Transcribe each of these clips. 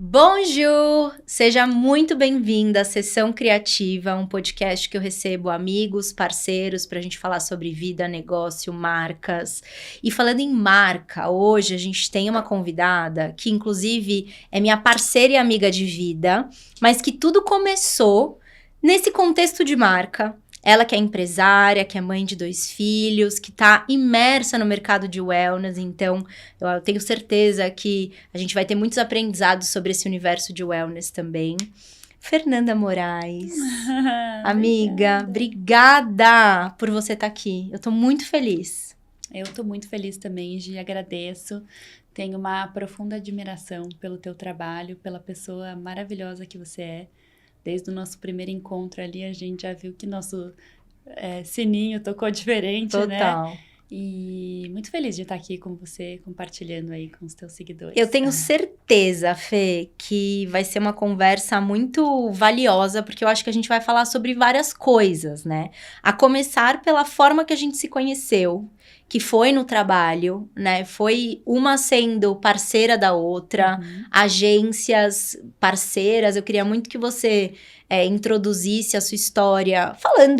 Bonjour! Seja muito bem-vinda à Sessão Criativa, um podcast que eu recebo amigos, parceiros, para a gente falar sobre vida, negócio, marcas. E falando em marca, hoje a gente tem uma convidada que, inclusive, é minha parceira e amiga de vida, mas que tudo começou nesse contexto de marca. Ela que é empresária, que é mãe de 2 filhos, que está imersa no mercado de wellness, então eu tenho certeza que a gente vai ter muitos aprendizados sobre esse universo de wellness também. Fernanda Moraes, amiga, obrigada por você estar aqui. Eu estou muito feliz. Eu estou muito feliz também, Gi, agradeço. Tenho uma profunda admiração pelo teu trabalho, pela pessoa maravilhosa que você é. Desde o nosso primeiro encontro ali, a gente já viu que nosso sininho tocou diferente, Total. né? E muito feliz de estar aqui com você, compartilhando aí com os teus seguidores. Eu tenho certeza, Fê, que vai ser uma conversa muito valiosa, porque eu acho que a gente vai falar sobre várias coisas, né? A começar pela forma que a gente se conheceu, que foi no trabalho, né? Foi uma sendo parceira da outra, agências parceiras. Eu queria muito que você introduzisse a sua história,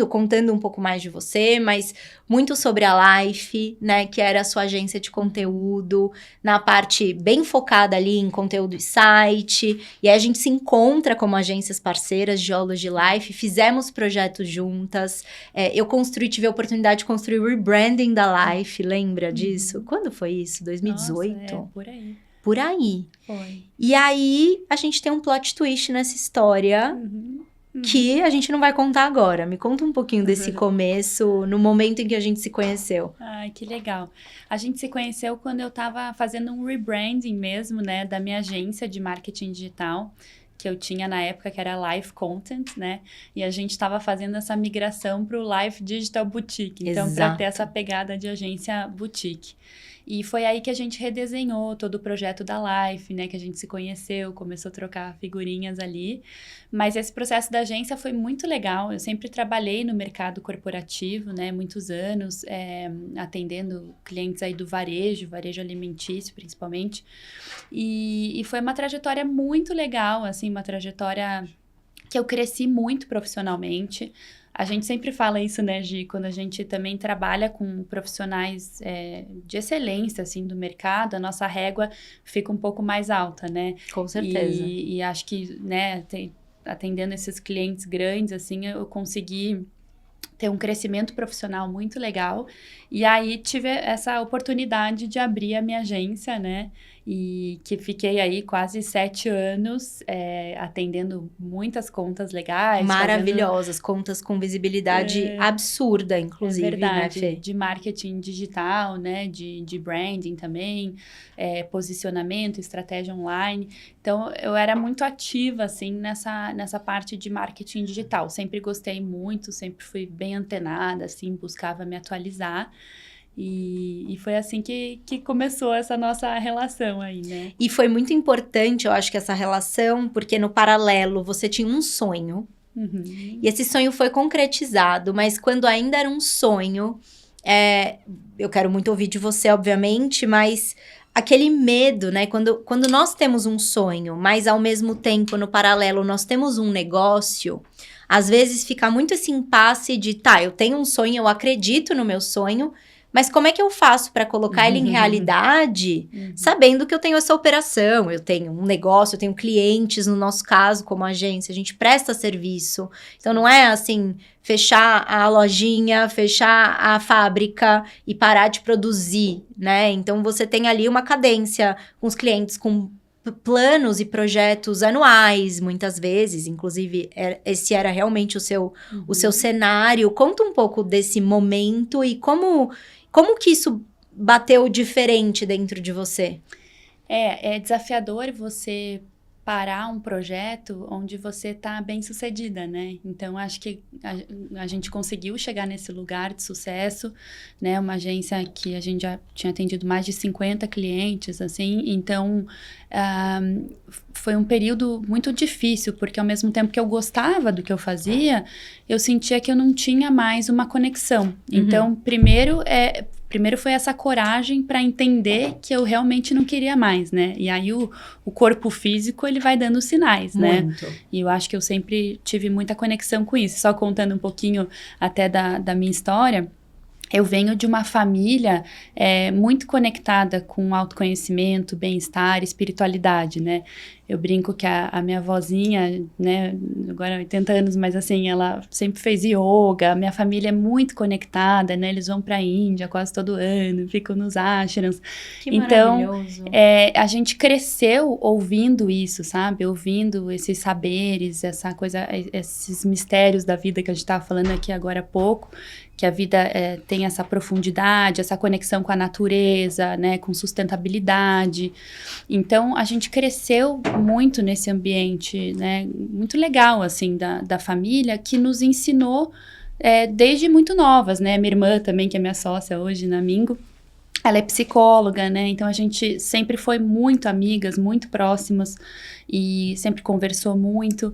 contando um pouco mais de você, mas muito sobre a Life, né? Que era a sua agência de conteúdo, na parte bem focada ali em conteúdo e site. E aí a gente se encontra como agências parceiras de Geology Life, fizemos projetos juntas. Eu tive a oportunidade de construir o rebranding da Life, lembra disso? Quando foi isso? 2018? Nossa, por aí. Por aí. Foi. E aí, a gente tem um plot twist nessa história que a gente não vai contar agora. Me conta um pouquinho desse começo, no momento em que a gente se conheceu. Ai, que legal. A gente se conheceu quando eu estava fazendo um rebranding mesmo, né, da minha agência de marketing digital, que eu tinha na época, que era Life Content, né? E a gente estava fazendo essa migração para o Life Digital Boutique. Então, para ter essa pegada de agência boutique. E foi aí que a gente redesenhou todo o projeto da Life, né? Que a gente se conheceu, começou a trocar figurinhas ali. Mas esse processo da agência foi muito legal. Eu sempre trabalhei no mercado corporativo, né? Muitos anos, atendendo clientes aí do varejo alimentício, principalmente. E foi uma trajetória muito legal, assim, uma trajetória que eu cresci muito profissionalmente. A gente sempre fala isso, né, Gi, quando a gente também trabalha com profissionais de excelência, assim, do mercado, a nossa régua fica um pouco mais alta, né? Com certeza. E acho que, né, atendendo esses clientes grandes, assim, eu consegui ter um crescimento profissional muito legal. E aí tive essa oportunidade de abrir a minha agência, né? E que fiquei aí quase 7 anos atendendo muitas contas legais. Maravilhosas, contas com visibilidade absurda, inclusive, verdade, né, Fê? de marketing digital, né? De branding também, posicionamento, estratégia online. Então, eu era muito ativa, assim, nessa parte de marketing digital. Sempre gostei muito, sempre fui bem antenada, assim, buscava me atualizar. E foi assim que começou essa nossa relação aí, né? E foi muito importante, eu acho que essa relação, porque no paralelo você tinha um sonho. E esse sonho foi concretizado, mas quando ainda era um sonho, eu quero muito ouvir de você, obviamente, mas aquele medo, né? Quando nós temos um sonho, mas ao mesmo tempo, no paralelo, nós temos um negócio, às vezes fica muito esse impasse de, eu tenho um sonho, eu acredito no meu sonho, mas como é que eu faço para colocar ele em realidade, sabendo que eu tenho essa operação, eu tenho um negócio, eu tenho clientes, no nosso caso, como agência, a gente presta serviço. Então, não é assim, fechar a lojinha, fechar a fábrica e parar de produzir, né? Então, você tem ali uma cadência com os clientes, com planos e projetos anuais, muitas vezes, inclusive esse era realmente o seu cenário. Conta um pouco desse momento e como que isso bateu diferente dentro de você? É desafiador você parar um projeto onde você está bem sucedida, né? Então, acho que a gente conseguiu chegar nesse lugar de sucesso, né? Uma agência que a gente já tinha atendido mais de 50 clientes, assim. Então, foi um período muito difícil, porque ao mesmo tempo que eu gostava do que eu fazia, eu sentia que eu não tinha mais uma conexão. Então, primeiro, primeiro foi essa coragem para entender que eu realmente não queria mais, né? E aí o corpo físico, ele vai dando sinais, né? Muito. E eu acho que eu sempre tive muita conexão com isso. Só contando um pouquinho até da minha história, eu venho de uma família muito conectada com autoconhecimento, bem-estar, espiritualidade, né? Eu brinco que a minha avózinha, né, agora 80 anos, mas assim, ela sempre fez yoga, a minha família é muito conectada, né? Eles vão pra Índia quase todo ano, ficam nos ashrams. Que então, maravilhoso. a gente cresceu ouvindo isso, sabe? Ouvindo esses saberes, essa coisa, esses mistérios da vida que a gente estava falando aqui agora há pouco, que a vida tem essa profundidade, essa conexão com a natureza, né, com sustentabilidade. Então, a gente cresceu muito nesse ambiente, né, muito legal, assim, da família, que nos ensinou desde muito novas, né? Minha irmã também, que é minha sócia hoje na Mingo, ela é psicóloga, né? Então, a gente sempre foi muito amigas, muito próximas e sempre conversou muito.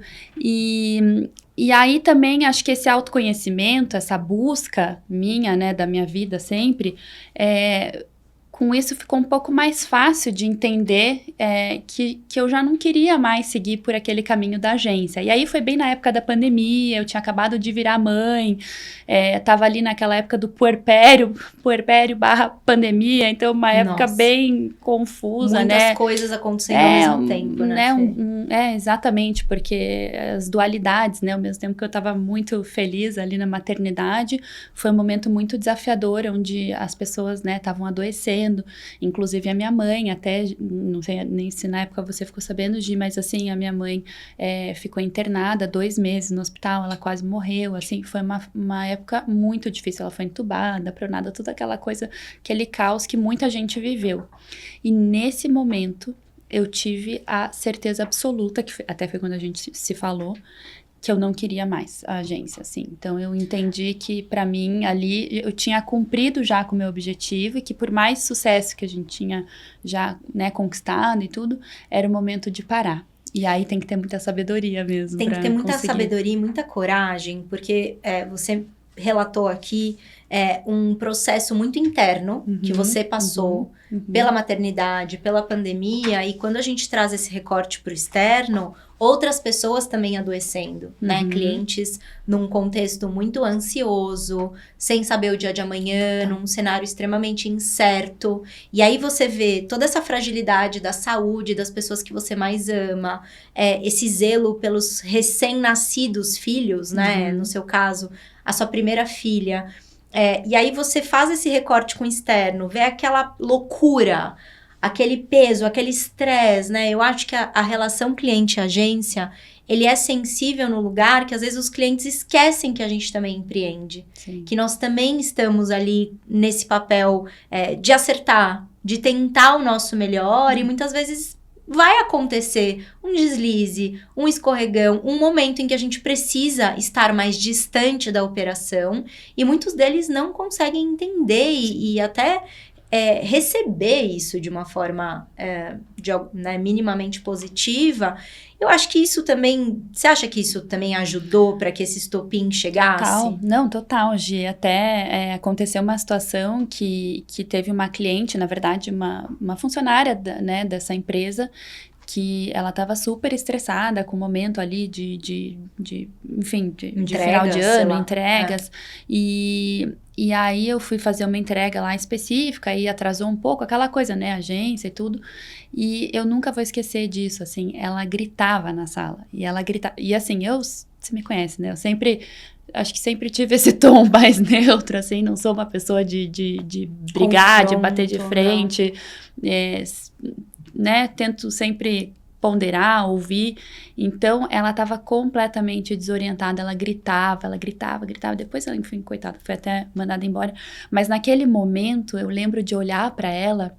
E aí também acho que esse autoconhecimento, essa busca minha, né, da minha vida sempre, com isso ficou um pouco mais fácil de entender que eu já não queria mais seguir por aquele caminho da agência. E aí foi bem na época da pandemia, eu tinha acabado de virar mãe, tava ali naquela época do puerpério / pandemia, então uma época bem confusa, muitas né? Muitas coisas acontecendo ao mesmo tempo, né? Exatamente, porque as dualidades, né? Ao mesmo tempo que eu estava muito feliz ali na maternidade, foi um momento muito desafiador, onde as pessoas, né, estavam adoecendo. Inclusive a minha mãe, até, não sei nem se na época você ficou sabendo, Gi, mas assim, a minha mãe ficou internada 2 meses no hospital, ela quase morreu, assim, foi uma época muito difícil, ela foi entubada, pronada, toda aquela coisa, aquele caos que muita gente viveu. E nesse momento, eu tive a certeza absoluta, que até foi quando a gente se falou, que eu não queria mais a agência, assim. Então, eu entendi que, para mim, ali, eu tinha cumprido já com o meu objetivo e que, por mais sucesso que a gente tinha já, né, conquistado e tudo, era o momento de parar. E aí tem que ter muita sabedoria mesmo. Tem que ter muita conseguir. sabedoria e muita coragem, porque você relatou aqui um processo muito interno que você passou pela maternidade, pela pandemia, e quando a gente traz esse recorte para o externo, outras pessoas também adoecendo, né? Clientes num contexto muito ansioso, sem saber o dia de amanhã, num cenário extremamente incerto. E aí você vê toda essa fragilidade da saúde das pessoas que você mais ama, esse zelo pelos recém-nascidos filhos, né? No seu caso, a sua primeira filha. E aí você faz esse recorte com o externo, vê aquela loucura, aquele peso, aquele estresse, né? Eu acho que a relação cliente-agência, ele é sensível no lugar que às vezes os clientes esquecem que a gente também empreende. Sim. Que nós também estamos ali nesse papel de acertar, de tentar o nosso melhor e muitas vezes vai acontecer um deslize, um escorregão, um momento em que a gente precisa estar mais distante da operação e muitos deles não conseguem entender e até receber isso de uma forma minimamente positiva. Eu acho que isso também... Você acha que isso também ajudou para que esse estopim chegasse? Total, Gi. Até aconteceu uma situação que teve uma cliente, na verdade, uma funcionária dessa empresa, que ela estava super estressada com o momento ali de final de ano, entregas. E aí eu fui fazer uma entrega lá específica e atrasou um pouco, aquela coisa, né, agência e tudo. E eu nunca vou esquecer disso, assim, ela gritava na sala. E ela gritava, e assim, você me conhece, né, acho que sempre tive esse tom mais neutro, assim, não sou uma pessoa de brigar, confronto, de bater de frente, né, tento sempre ponderar, ouvir. Então, ela estava completamente desorientada, ela gritava, depois ela, enfim, coitada, foi até mandada embora, mas naquele momento, eu lembro de olhar para ela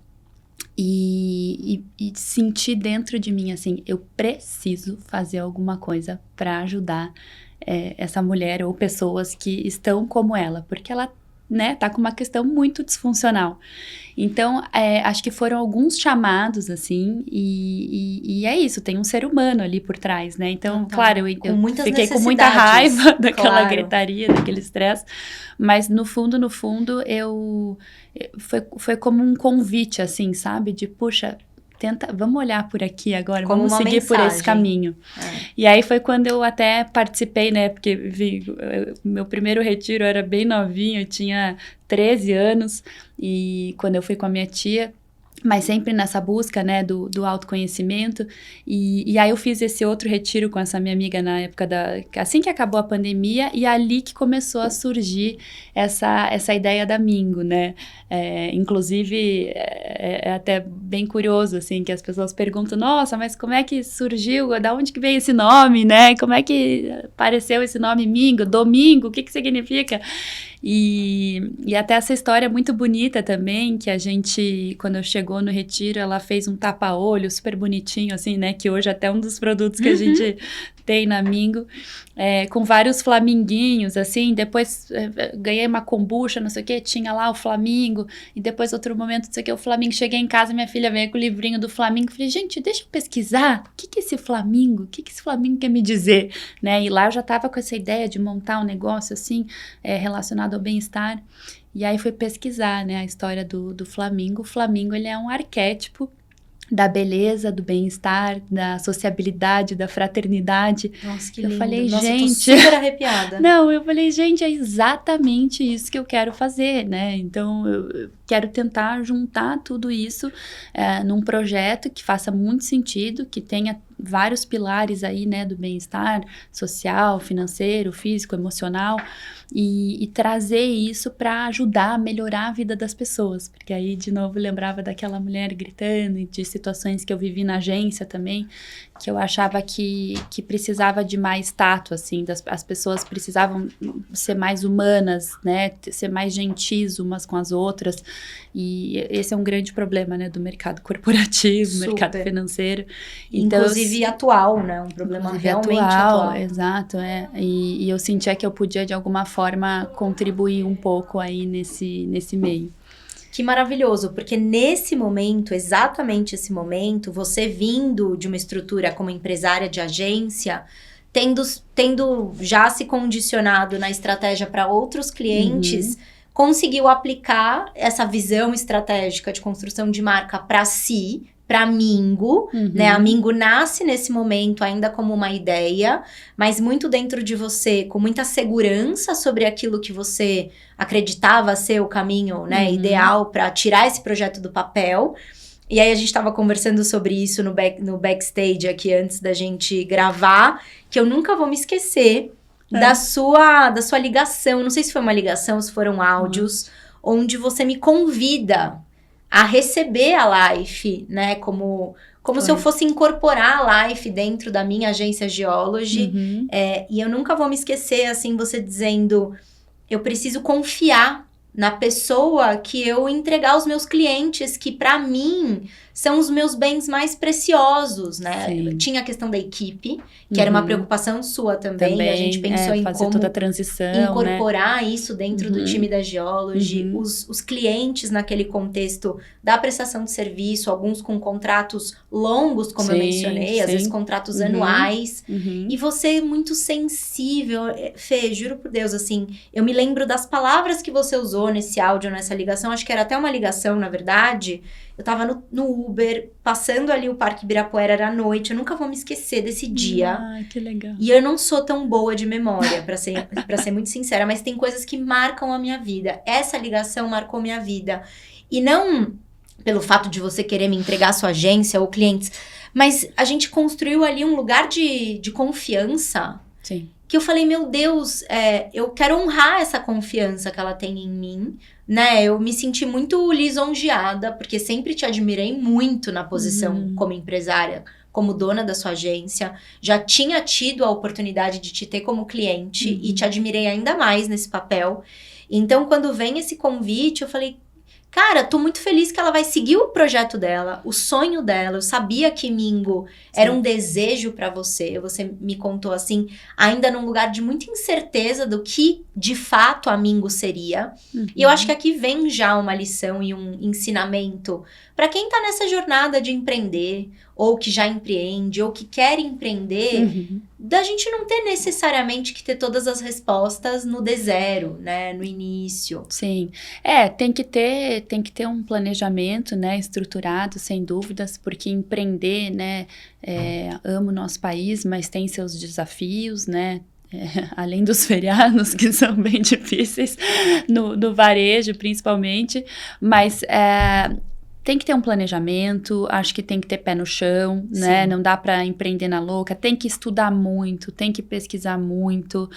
e sentir dentro de mim, assim, eu preciso fazer alguma coisa para ajudar essa mulher ou pessoas que estão como ela, porque ela né, tá com uma questão muito disfuncional. Então, acho que foram alguns chamados, assim, e é isso, tem um ser humano ali por trás, né? Então, claro, eu fiquei com muita raiva daquela gritaria, daquele estresse, mas no fundo, foi como um convite, assim, sabe? De, puxa, vamos olhar por aqui agora, como vamos seguir por esse caminho. E aí foi quando eu até participei, né, porque meu primeiro retiro era bem novinho, eu tinha 13 anos, e quando eu fui com a minha tia, mas sempre nessa busca, né, do autoconhecimento, e aí eu fiz esse outro retiro com essa minha amiga na época assim que acabou a pandemia, e ali que começou a surgir essa ideia da Mingo, né, inclusive é até bem curioso, assim, que as pessoas perguntam, nossa, mas como é que surgiu, da onde que veio esse nome, né, como é que apareceu esse nome Mingo, domingo, o que significa? E até essa história muito bonita também, que a gente, quando chegou no retiro, ela fez um tapa-olho super bonitinho, assim, né? Que hoje é até um dos produtos que a gente tem na Mingo, com vários flaminguinhos, assim. Depois ganhei uma kombucha, não sei o que, tinha lá o Flamingo. E depois, outro momento, não sei o que, o Flamingo. Cheguei em casa, minha filha veio com o livrinho do Flamingo. Falei, gente, deixa eu pesquisar. O que é esse Flamingo? O que esse Flamingo quer me dizer? Né? E lá eu já tava com essa ideia de montar um negócio, assim, relacionado ao bem-estar. E aí fui pesquisar, né, a história do Flamingo. O Flamingo, ele é um arquétipo da beleza, do bem-estar, da sociabilidade, da fraternidade. Nossa, que lindo. Eu falei, nossa, gente... eu tô super arrepiada. Não, eu falei, gente, é exatamente isso que eu quero fazer, né? Então, eu quero tentar juntar tudo isso num projeto que faça muito sentido, que tenha vários pilares aí, né, do bem-estar social, financeiro, físico, emocional, e trazer isso para ajudar a melhorar a vida das pessoas, porque aí, de novo, lembrava daquela mulher gritando e de situações que eu vivi na agência também, que eu achava que precisava de mais tato, assim, as pessoas precisavam ser mais humanas, né, ser mais gentis umas com as outras, e esse é um grande problema, né, do mercado corporativo, super. Mercado financeiro. Então, inclusive atual, né, um problema realmente atual. Exato, e eu sentia que eu podia, de alguma forma, contribuir um pouco aí nesse meio. Que maravilhoso, porque nesse momento, exatamente esse momento, você vindo de uma estrutura como empresária de agência, tendo já se condicionado na estratégia para outros clientes, conseguiu aplicar essa visão estratégica de construção de marca para si, para Mingo, né? A Mingo nasce nesse momento ainda como uma ideia, mas muito dentro de você, com muita segurança sobre aquilo que você acreditava ser o caminho, né, ideal para tirar esse projeto do papel. E aí a gente estava conversando sobre isso no backstage aqui antes da gente gravar, que eu nunca vou me esquecer da sua ligação. Não sei se foi uma ligação, se foram áudios, onde você me convida a receber a Life, né, como se eu fosse incorporar a Life dentro da minha agência Geology. E eu nunca vou me esquecer, assim, você dizendo, eu preciso confiar na pessoa que eu entregar aos meus clientes, que para mim são os meus bens mais preciosos, né? Tinha a questão da equipe, que era uma preocupação sua também, e a gente pensou em fazer como toda a transição, incorporar, né, isso dentro do time da Geology, os clientes naquele contexto da prestação de serviço, alguns com contratos longos, como eu mencionei, às vezes contratos anuais, e você muito sensível, Fê, juro por Deus, assim, eu me lembro das palavras que você usou nesse áudio, nessa ligação, acho que era até uma ligação, na verdade. Eu tava no Uber, passando ali o Parque Ibirapuera, era à noite, eu nunca vou me esquecer desse dia. Ah, que legal. E eu não sou tão boa de memória, pra ser muito sincera, mas tem coisas que marcam a minha vida. Essa ligação marcou minha vida. E não pelo fato de você querer me entregar a sua agência ou clientes, mas a gente construiu ali um lugar de confiança. Sim. Que eu falei, meu Deus, eu quero honrar essa confiança que ela tem em mim, né? Eu me senti muito lisonjeada, porque sempre te admirei muito na posição como empresária, como dona da sua agência. Já tinha tido a oportunidade de te ter como cliente e te admirei ainda mais nesse papel. Então, quando vem esse convite, eu falei, cara, tô muito feliz que ela vai seguir o projeto dela, o sonho dela. Eu sabia que Mingo era um desejo pra você. Você me contou assim, ainda num lugar de muita incerteza do que de fato a Mingo seria. E eu acho que aqui vem já uma lição e um ensinamento pra quem tá nessa jornada de empreender, ou que já empreende, ou que quer empreender, da gente não ter necessariamente que ter todas as respostas no D0, né, no início. Sim, tem que ter um planejamento, né, estruturado, sem dúvidas, porque empreender, né, amo o nosso país, mas tem seus desafios, né, além dos feriados, que são bem difíceis, no varejo principalmente, mas tem que ter um planejamento, acho que tem que ter pé no chão, né? Não dá para empreender na louca, tem que estudar muito, tem que pesquisar muito.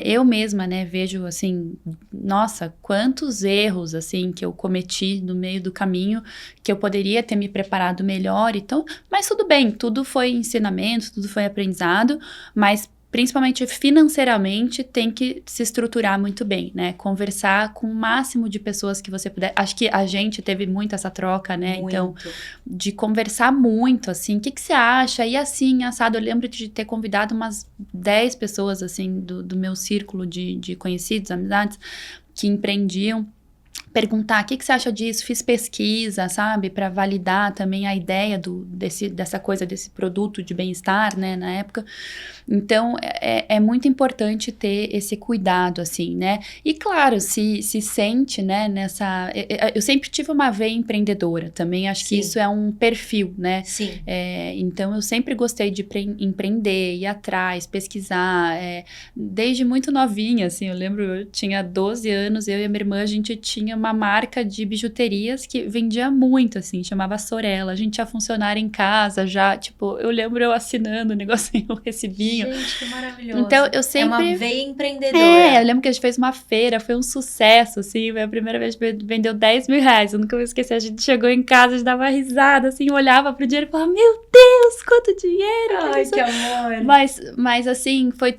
Eu mesma, né, vejo, assim, nossa, quantos erros, assim, que eu cometi no meio do caminho, que eu poderia ter me preparado melhor, então, mas tudo bem, tudo foi ensinamento, tudo foi aprendizado, mas principalmente financeiramente, tem que se estruturar muito bem, né? Conversar com o máximo de pessoas que você puder. Acho que a gente teve muito essa troca, né? Muito. Então, de conversar muito, assim, o que você acha? E assim, assado, eu lembro de ter convidado umas 10 pessoas, assim, do meu círculo de conhecidos, amizades, que empreendiam. Perguntar, o que você acha disso? Fiz pesquisa, sabe? Para validar também a ideia dessa coisa, desse produto de bem-estar, né? Na época. Então, é muito importante ter esse cuidado, assim, né? E, claro, se sente, né? Eu sempre tive uma veia empreendedora também. Acho que isso é um perfil, né? Sim. Então, eu sempre gostei de empreender, ir atrás, pesquisar. Desde muito novinha, assim. Eu lembro, eu tinha 12 anos, eu e a minha irmã, a gente tinha uma marca de bijuterias que vendia muito, assim, chamava Sorella. A gente tinha funcionário em casa já, tipo, eu lembro eu assinando o negocinho, o recibinho. Gente, que maravilhoso. Então, eu sempre... É uma veia empreendedora. Eu lembro que a gente fez uma feira, foi um sucesso, assim, foi a primeira vez que vendeu 10 mil reais, eu nunca vou esquecer, a gente chegou em casa, a gente dava risada, assim, olhava pro dinheiro e falava, meu Deus, quanto dinheiro! Ai, que amor! Mas assim, foi,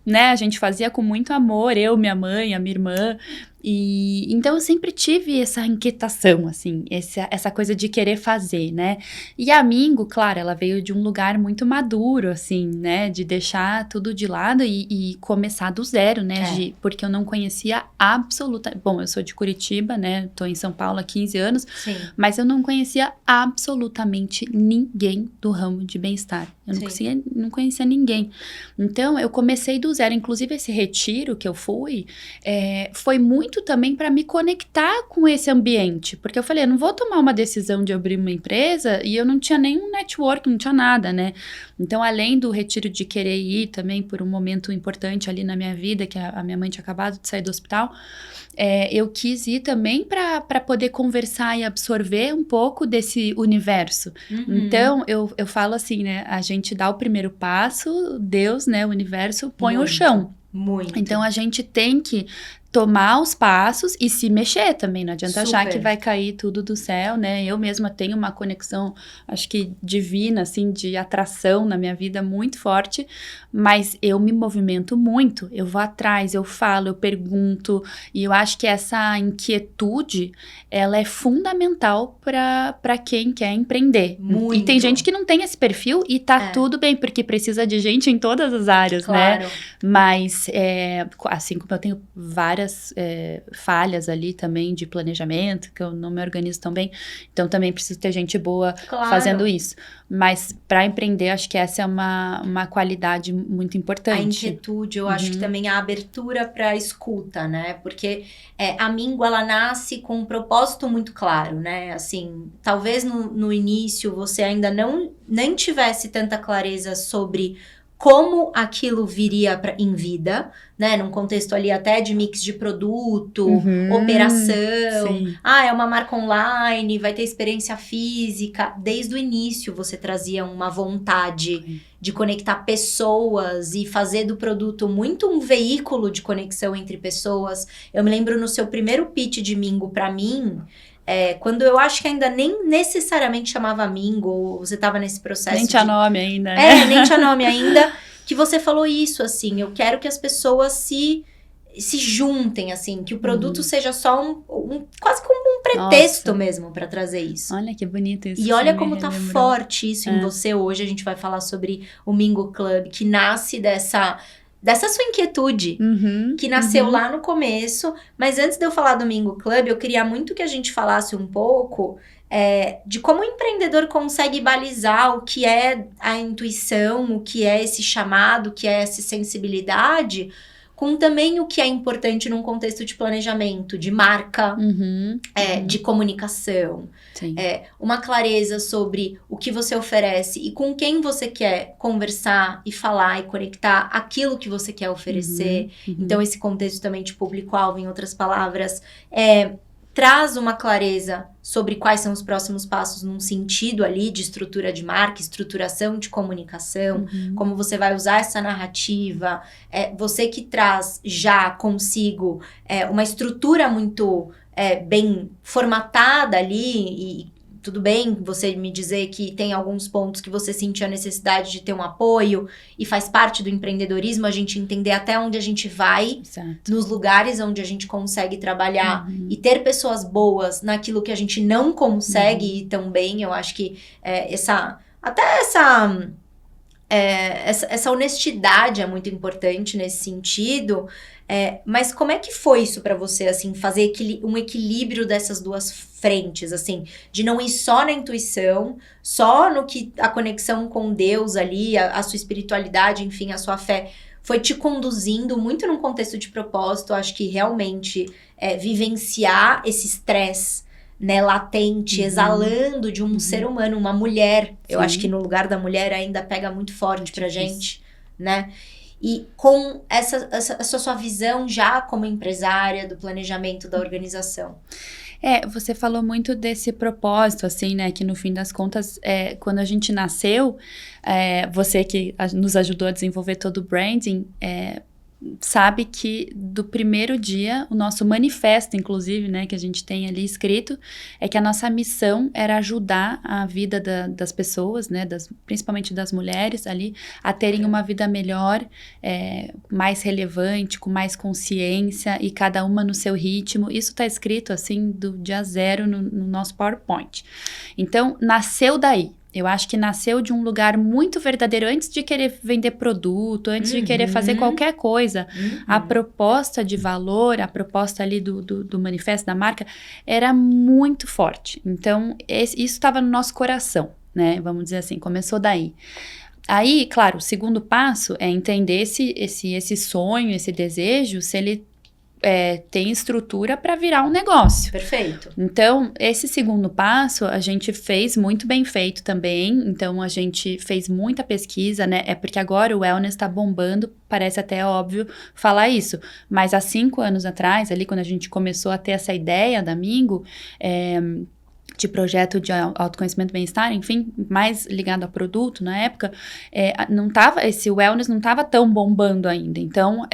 né, a gente fazia com muito amor, eu, minha mãe, a minha irmã, e então eu sempre tive essa inquietação, assim, essa coisa de querer fazer, né? E a Mingo, claro, ela veio de um lugar muito maduro, assim, né? De deixar tudo de lado e começar do zero, né? Porque eu não conhecia absolutamente... Bom, eu sou de Curitiba, né? Tô em São Paulo há 15 anos. Sim. Mas eu não conhecia absolutamente ninguém do ramo de bem-estar. Eu não conhecia ninguém. Então, eu comecei do zero. Inclusive, esse retiro que eu fui, foi muito também para me conectar com esse ambiente. Porque eu falei, eu não vou tomar uma decisão de abrir uma empresa e eu não tinha nenhum network, não tinha nada, né? Então, além do retiro de querer ir também por um momento importante ali na minha vida, que a minha mãe tinha acabado de sair do hospital, eu quis ir também para poder conversar e absorver um pouco desse universo. Então, eu falo assim, né? A gente dá o primeiro passo, Deus, né? O universo põe o chão. Muito. Então, a gente tem que tomar os passos e se mexer também. Não adianta achar que vai cair tudo do céu, né? Eu mesma tenho uma conexão, acho que divina, assim, de atração na minha vida muito forte, mas eu me movimento muito. Eu vou atrás, eu falo, eu pergunto, e eu acho que essa inquietude, ela é fundamental para quem quer empreender. Muito. E tem gente que não tem esse perfil e tá tudo bem, porque precisa de gente em todas as áreas, claro, né? Mas, assim como eu tenho várias falhas ali também de planejamento, que eu não me organizo tão bem, então também preciso ter gente boa fazendo isso. Mas para empreender, acho que essa é uma qualidade muito importante. A inquietude, eu acho que também a abertura para a escuta, né? Porque a Mingo, ela nasce com um propósito muito claro, né? Assim, talvez no início você ainda nem tivesse tanta clareza sobre como aquilo viria em vida, né? Num contexto ali até de mix de produto, operação. Sim. É uma marca online, vai ter experiência física. Desde o início você trazia uma vontade de conectar pessoas e fazer do produto muito um veículo de conexão entre pessoas. Eu me lembro no seu primeiro pitch de Mingo pra mim... quando eu acho que ainda nem necessariamente chamava Mingo, ou você tava nesse processo nem tinha nome ainda, né? Nem tinha nome ainda, que você falou isso, assim, eu quero que as pessoas se se juntem, assim, que o produto seja só quase como um pretexto mesmo para trazer isso. Olha que bonito isso. E olha como tá forte isso em você hoje. A gente vai falar sobre o Mingo Club, que nasce dessa sua inquietude, que nasceu lá no começo. Mas antes de eu falar do Mingo Club, eu queria muito que a gente falasse um pouco de como o empreendedor consegue balizar o que é a intuição, o que é esse chamado, o que é essa sensibilidade, com também o que é importante num contexto de planejamento, de marca, de comunicação. Uma clareza sobre o que você oferece e com quem você quer conversar e falar e conectar aquilo que você quer oferecer. Então, esse contexto também de público-alvo, em outras palavras, traz uma clareza sobre quais são os próximos passos num sentido ali de estrutura de marca, estruturação de comunicação, como você vai usar essa narrativa, você que traz já consigo uma estrutura muito bem formatada ali, e tudo bem você me dizer que tem alguns pontos que você sentiu a necessidade de ter um apoio e faz parte do empreendedorismo, a gente entender até onde a gente vai, nos lugares onde a gente consegue trabalhar e ter pessoas boas naquilo que a gente não consegue ir tão bem. Eu acho que essa honestidade é muito importante nesse sentido. Mas como é que foi isso pra você, assim, fazer um equilíbrio dessas duas frentes, assim, de não ir só na intuição, só no que a conexão com Deus ali, a sua espiritualidade, enfim, a sua fé foi te conduzindo muito num contexto de propósito. Acho que realmente vivenciar esse estresse, né, latente, exalando de um ser humano, uma mulher. Eu acho que no lugar da mulher ainda pega muito forte pra gente, né? E com essa sua visão já como empresária do planejamento da organização. Você falou muito desse propósito, assim, né? Que no fim das contas, quando a gente nasceu, você que nos ajudou a desenvolver todo o branding, sabe que do primeiro dia, o nosso manifesto, inclusive, né, que a gente tem ali escrito, é que a nossa missão era ajudar a vida das pessoas, né, principalmente das mulheres ali, a terem uma vida melhor, mais relevante, com mais consciência e cada uma no seu ritmo. Isso está escrito, assim, do dia zero no nosso PowerPoint. Então, nasceu daí. Eu acho que nasceu de um lugar muito verdadeiro, antes de querer vender produto, antes de querer fazer qualquer coisa. A proposta de valor, a proposta ali do manifesto da marca, era muito forte. Então, isso estava no nosso coração, né? Vamos dizer assim, começou daí. Aí, claro, o segundo passo é entender esse sonho, esse desejo, se ele tem estrutura para virar um negócio. Perfeito. Então, esse segundo passo a gente fez muito bem feito também. Então, a gente fez muita pesquisa, né? É porque agora o wellness está bombando, parece até óbvio falar isso. Mas há 5 anos atrás, ali quando a gente começou a ter essa ideia da Mingo, de projeto de autoconhecimento e bem-estar, enfim, mais ligado a produto na época, esse wellness não estava tão bombando ainda. Então,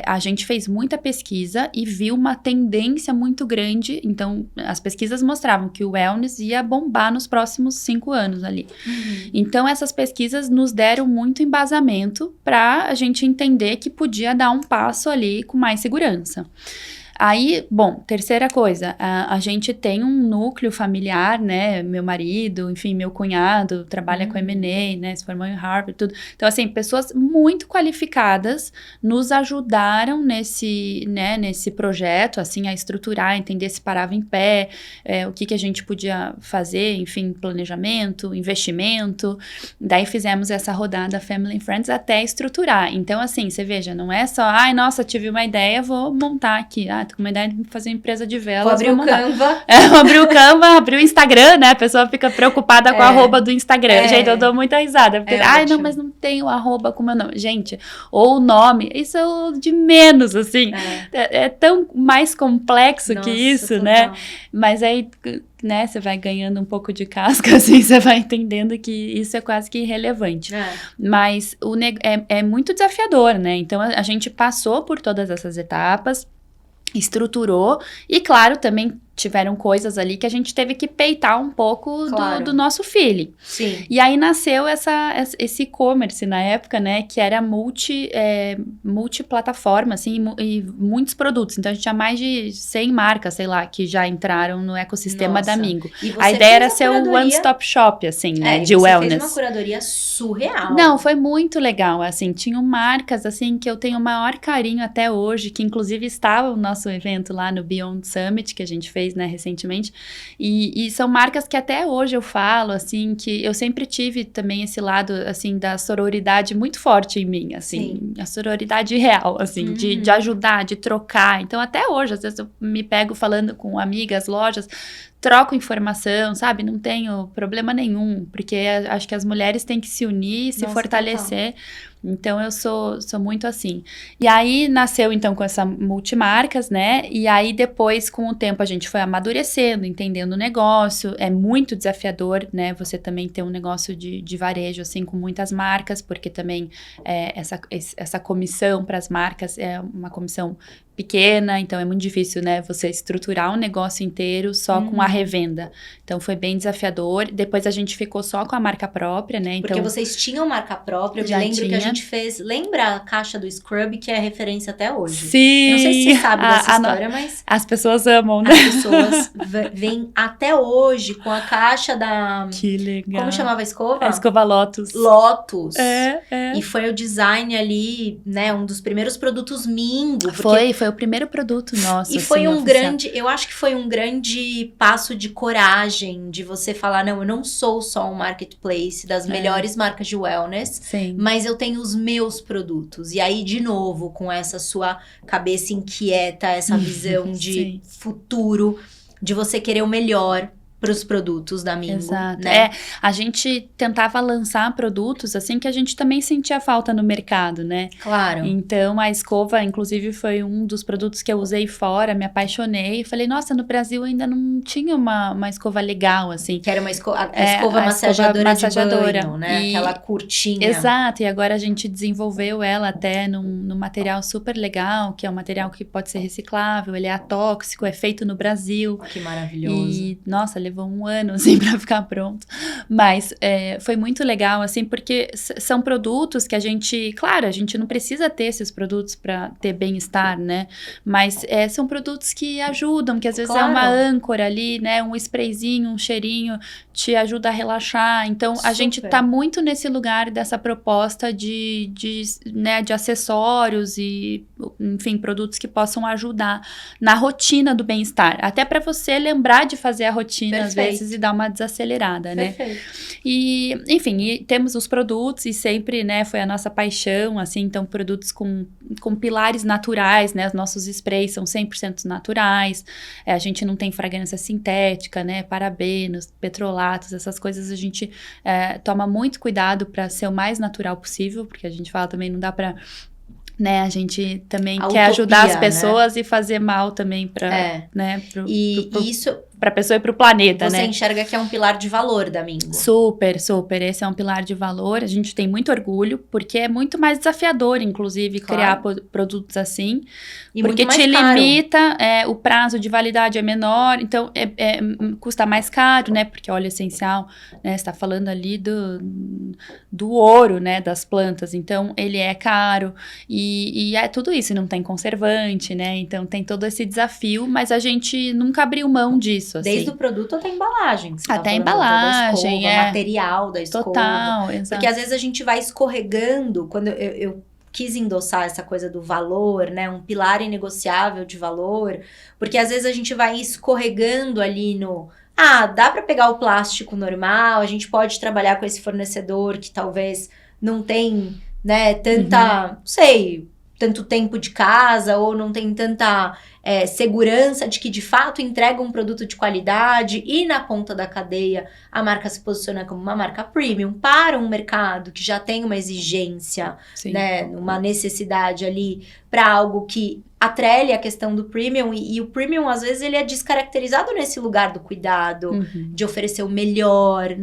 a gente fez muita pesquisa e viu uma tendência muito grande. Então, as pesquisas mostravam que o wellness ia bombar nos próximos 5 anos ali. Então, essas pesquisas nos deram muito embasamento para a gente entender que podia dar um passo ali com mais segurança. Aí, bom, terceira coisa, a gente tem um núcleo familiar, né, meu marido, enfim, meu cunhado trabalha com M&A, né, se formou em Harvard, tudo. Então, assim, pessoas muito qualificadas nos ajudaram nesse projeto, assim, a estruturar, entender se parava em pé, o que a gente podia fazer, enfim, planejamento, investimento. Daí fizemos essa rodada Family and Friends até estruturar. Então, assim, você veja, não é só, nossa, tive uma ideia, vou montar aqui, tô com uma ideia de fazer uma empresa de velas. Vou abrir o Canva. Vou abrir o Canva, abrir o Instagram, né? A pessoa fica preocupada com a arroba do Instagram. Gente, eu dou muita risada. Porque, não, mas não tem o arroba com o meu nome. Gente, ou o nome, isso é o de menos, assim. É tão mais complexo que isso, total, né? Mas aí, né, você vai ganhando um pouco de casca, assim, você vai entendendo que isso é quase que irrelevante. Mas é muito desafiador, né? Então, a gente passou por todas essas etapas, estruturou e, claro, também tiveram coisas ali que a gente teve que peitar um pouco do nosso feeling. Sim. E aí nasceu esse e-commerce na época, né, que era multiplataforma, assim, e muitos produtos. Então, a gente tinha mais de 100 marcas, sei lá, que já entraram no ecossistema da Mingo. A ideia era ser um one-stop shop, assim, né, de wellness. Você fez uma curadoria surreal. Não, foi muito legal, assim, tinham marcas, assim, que eu tenho o maior carinho até hoje, que inclusive estava no nosso evento lá no Beyond Summit, que a gente fez, né, recentemente, e são marcas que até hoje eu falo, assim, que eu sempre tive também esse lado, assim, da sororidade muito forte em mim, assim, Sim. a sororidade real, assim, de ajudar, de trocar. Então, até hoje, às vezes eu me pego falando com amigas, lojas, troco informação, sabe? Não tenho problema nenhum, porque acho que as mulheres têm que se unir, se fortalecer. Total. Então, eu sou muito assim. E aí, nasceu, então, com essa multimarcas, né? E aí, depois, com o tempo, a gente foi amadurecendo, entendendo o negócio. É muito desafiador, né? Você também ter um negócio de varejo, assim, com muitas marcas, porque também essa comissão para as marcas é uma comissão pequena, então é muito difícil, né, você estruturar um negócio inteiro só com a revenda. Então, foi bem desafiador. Depois, a gente ficou só com a marca própria, né? Porque vocês tinham marca própria, eu me lembro que a gente fez... Lembra a caixa do Scrub, que é referência até hoje? Sim! Eu não sei se você sabe dessa história, mas... As pessoas amam, né? As pessoas vêm até hoje com a caixa da... Que legal! Como chamava a escova? A escova Lotus. Lotus. É. E foi o design ali, né, um dos primeiros produtos Mingo. Foi o primeiro produto nosso. E assim, foi oficial. eu acho que foi um grande passo de coragem de você falar, não, eu não sou só um marketplace das melhores marcas de wellness, Sim. mas eu tenho os meus produtos. E aí, de novo, com essa sua cabeça inquieta, essa visão de futuro, de você querer o melhor para os produtos da Mingo. Exato. Né? A gente tentava lançar produtos assim que a gente também sentia falta no mercado, né? Claro. Então, a escova, inclusive, foi um dos produtos que eu usei fora, me apaixonei. Falei, nossa, no Brasil ainda não tinha uma escova legal, assim. Que era uma escova massageadora de banho, né? Aquela curtinha. Exato, e agora a gente desenvolveu ela até num material super legal, que é um material que pode ser reciclável, ele é atóxico, é feito no Brasil. Que maravilhoso. E, nossa, levou um ano, assim, pra ficar pronto. Mas foi muito legal, assim, porque são produtos que a gente... Claro, a gente não precisa ter esses produtos pra ter bem-estar, né? Mas são produtos que ajudam, que às vezes é uma âncora ali, né? Um sprayzinho, um cheirinho, te ajuda a relaxar. Então, a gente tá muito nesse lugar dessa proposta de acessórios e, enfim, produtos que possam ajudar na rotina do bem-estar. Até pra você lembrar de fazer a rotina, às vezes, e dar uma desacelerada, né? E, enfim, temos os produtos e sempre, né, foi a nossa paixão, assim, então, produtos com pilares naturais, né? Os nossos sprays são 100% naturais, a gente não tem fragrância sintética, né? Parabenos, petrolatos, essas coisas a gente toma muito cuidado para ser o mais natural possível, porque a gente fala também, não dá para... Né, a gente também quer ajudar as pessoas, né? E fazer mal também para, né, isso para a pessoa e para o planeta, você, né? Você enxerga que é um pilar de valor da Mingo. Super. Esse é um pilar de valor. A gente tem muito orgulho, porque é muito mais desafiador, inclusive, criar produtos assim. E porque muito mais te caro. Limita, o prazo de validade é menor, então custa mais caro, né? Porque óleo essencial, né? Você tá falando ali do ouro, né? Das plantas. Então, ele é caro. E é tudo isso. Não tem conservante, né? Então, tem todo esse desafio, mas a gente nunca abriu mão disso. Assim. Desde o produto até a embalagem. Até a embalagem, material da escova. Total, exato. Porque às vezes a gente vai escorregando. Quando eu quis endossar essa coisa do valor, né? Um pilar inegociável de valor. Porque às vezes a gente vai escorregando ali no... dá para pegar o plástico normal, a gente pode trabalhar com esse fornecedor que talvez não tem, né, tanta... Não sei... tanto tempo de casa, ou não tem tanta segurança de que de fato entrega um produto de qualidade, e na ponta da cadeia a marca se posiciona como uma marca premium para um mercado que já tem uma exigência, né, uma necessidade ali para algo que atrele a questão do premium, e o premium às vezes ele é descaracterizado nesse lugar do cuidado, de oferecer o melhor,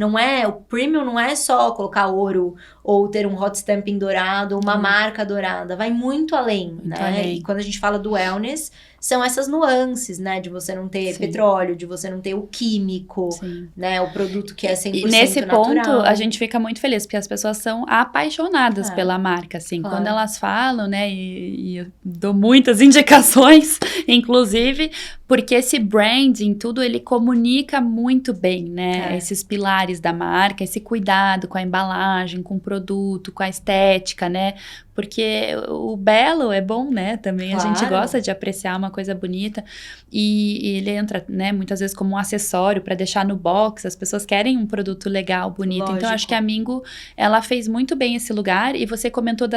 o premium não é só colocar ouro ou ter um hot stamping dourado ou uma marca dourada, vai muito além, né? E quando a gente fala do wellness, são essas nuances, né? De você não ter petróleo, de você não ter o químico, né? O produto que é 100% natural. E nesse ponto, a gente fica muito feliz, porque as pessoas são apaixonadas pela marca, assim. Claro. Quando elas falam, né? E eu dou muitas indicações, inclusive, porque esse branding, tudo, ele comunica muito bem, né? Esses pilares da marca, esse cuidado com a embalagem, com o produto, com a estética, né? Porque o belo é bom, né? Também a gente gosta de apreciar uma coisa bonita. E ele entra, né? Muitas vezes como um acessório para deixar no box. As pessoas querem um produto legal, bonito. Lógico. Então, acho que a Mingo, ela fez muito bem esse lugar. E você comentou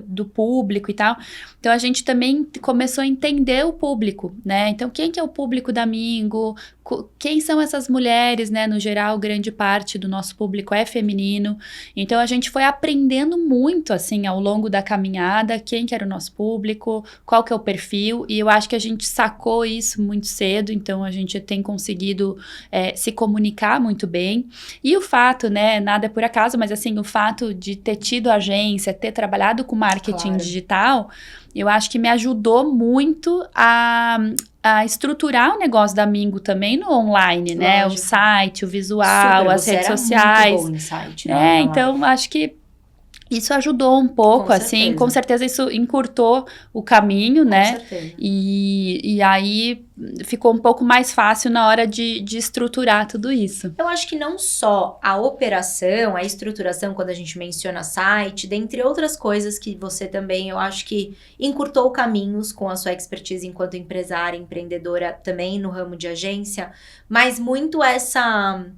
do público e tal. Então, a gente também começou a entender o público, né? Então, quem que é o público da Mingo? Quem são essas mulheres, né? No geral, grande parte do nosso público é feminino. Então, a gente foi aprendendo muito, assim, ao longo da caminhada, quem que era o nosso público, qual que é o perfil. E eu acho que a gente sacou isso muito cedo. Então, a gente tem conseguido se comunicar muito bem. E o fato, né? Nada é por acaso, mas, assim, o fato de ter tido agência, ter trabalhado com marketing digital, eu acho que me ajudou muito a estruturar o negócio da Mingo também no online, né? Lógico. O site, o visual, as redes sociais. Muito bom em site, né? Então acho que isso ajudou um pouco, assim, com certeza isso encurtou o caminho, né? Com certeza. E aí ficou um pouco mais fácil na hora de estruturar tudo isso. Eu acho que não só a operação, a estruturação, quando a gente menciona site, dentre outras coisas que você também, eu acho que encurtou caminhos com a sua expertise enquanto empresária, empreendedora, também no ramo de agência, mas muito essa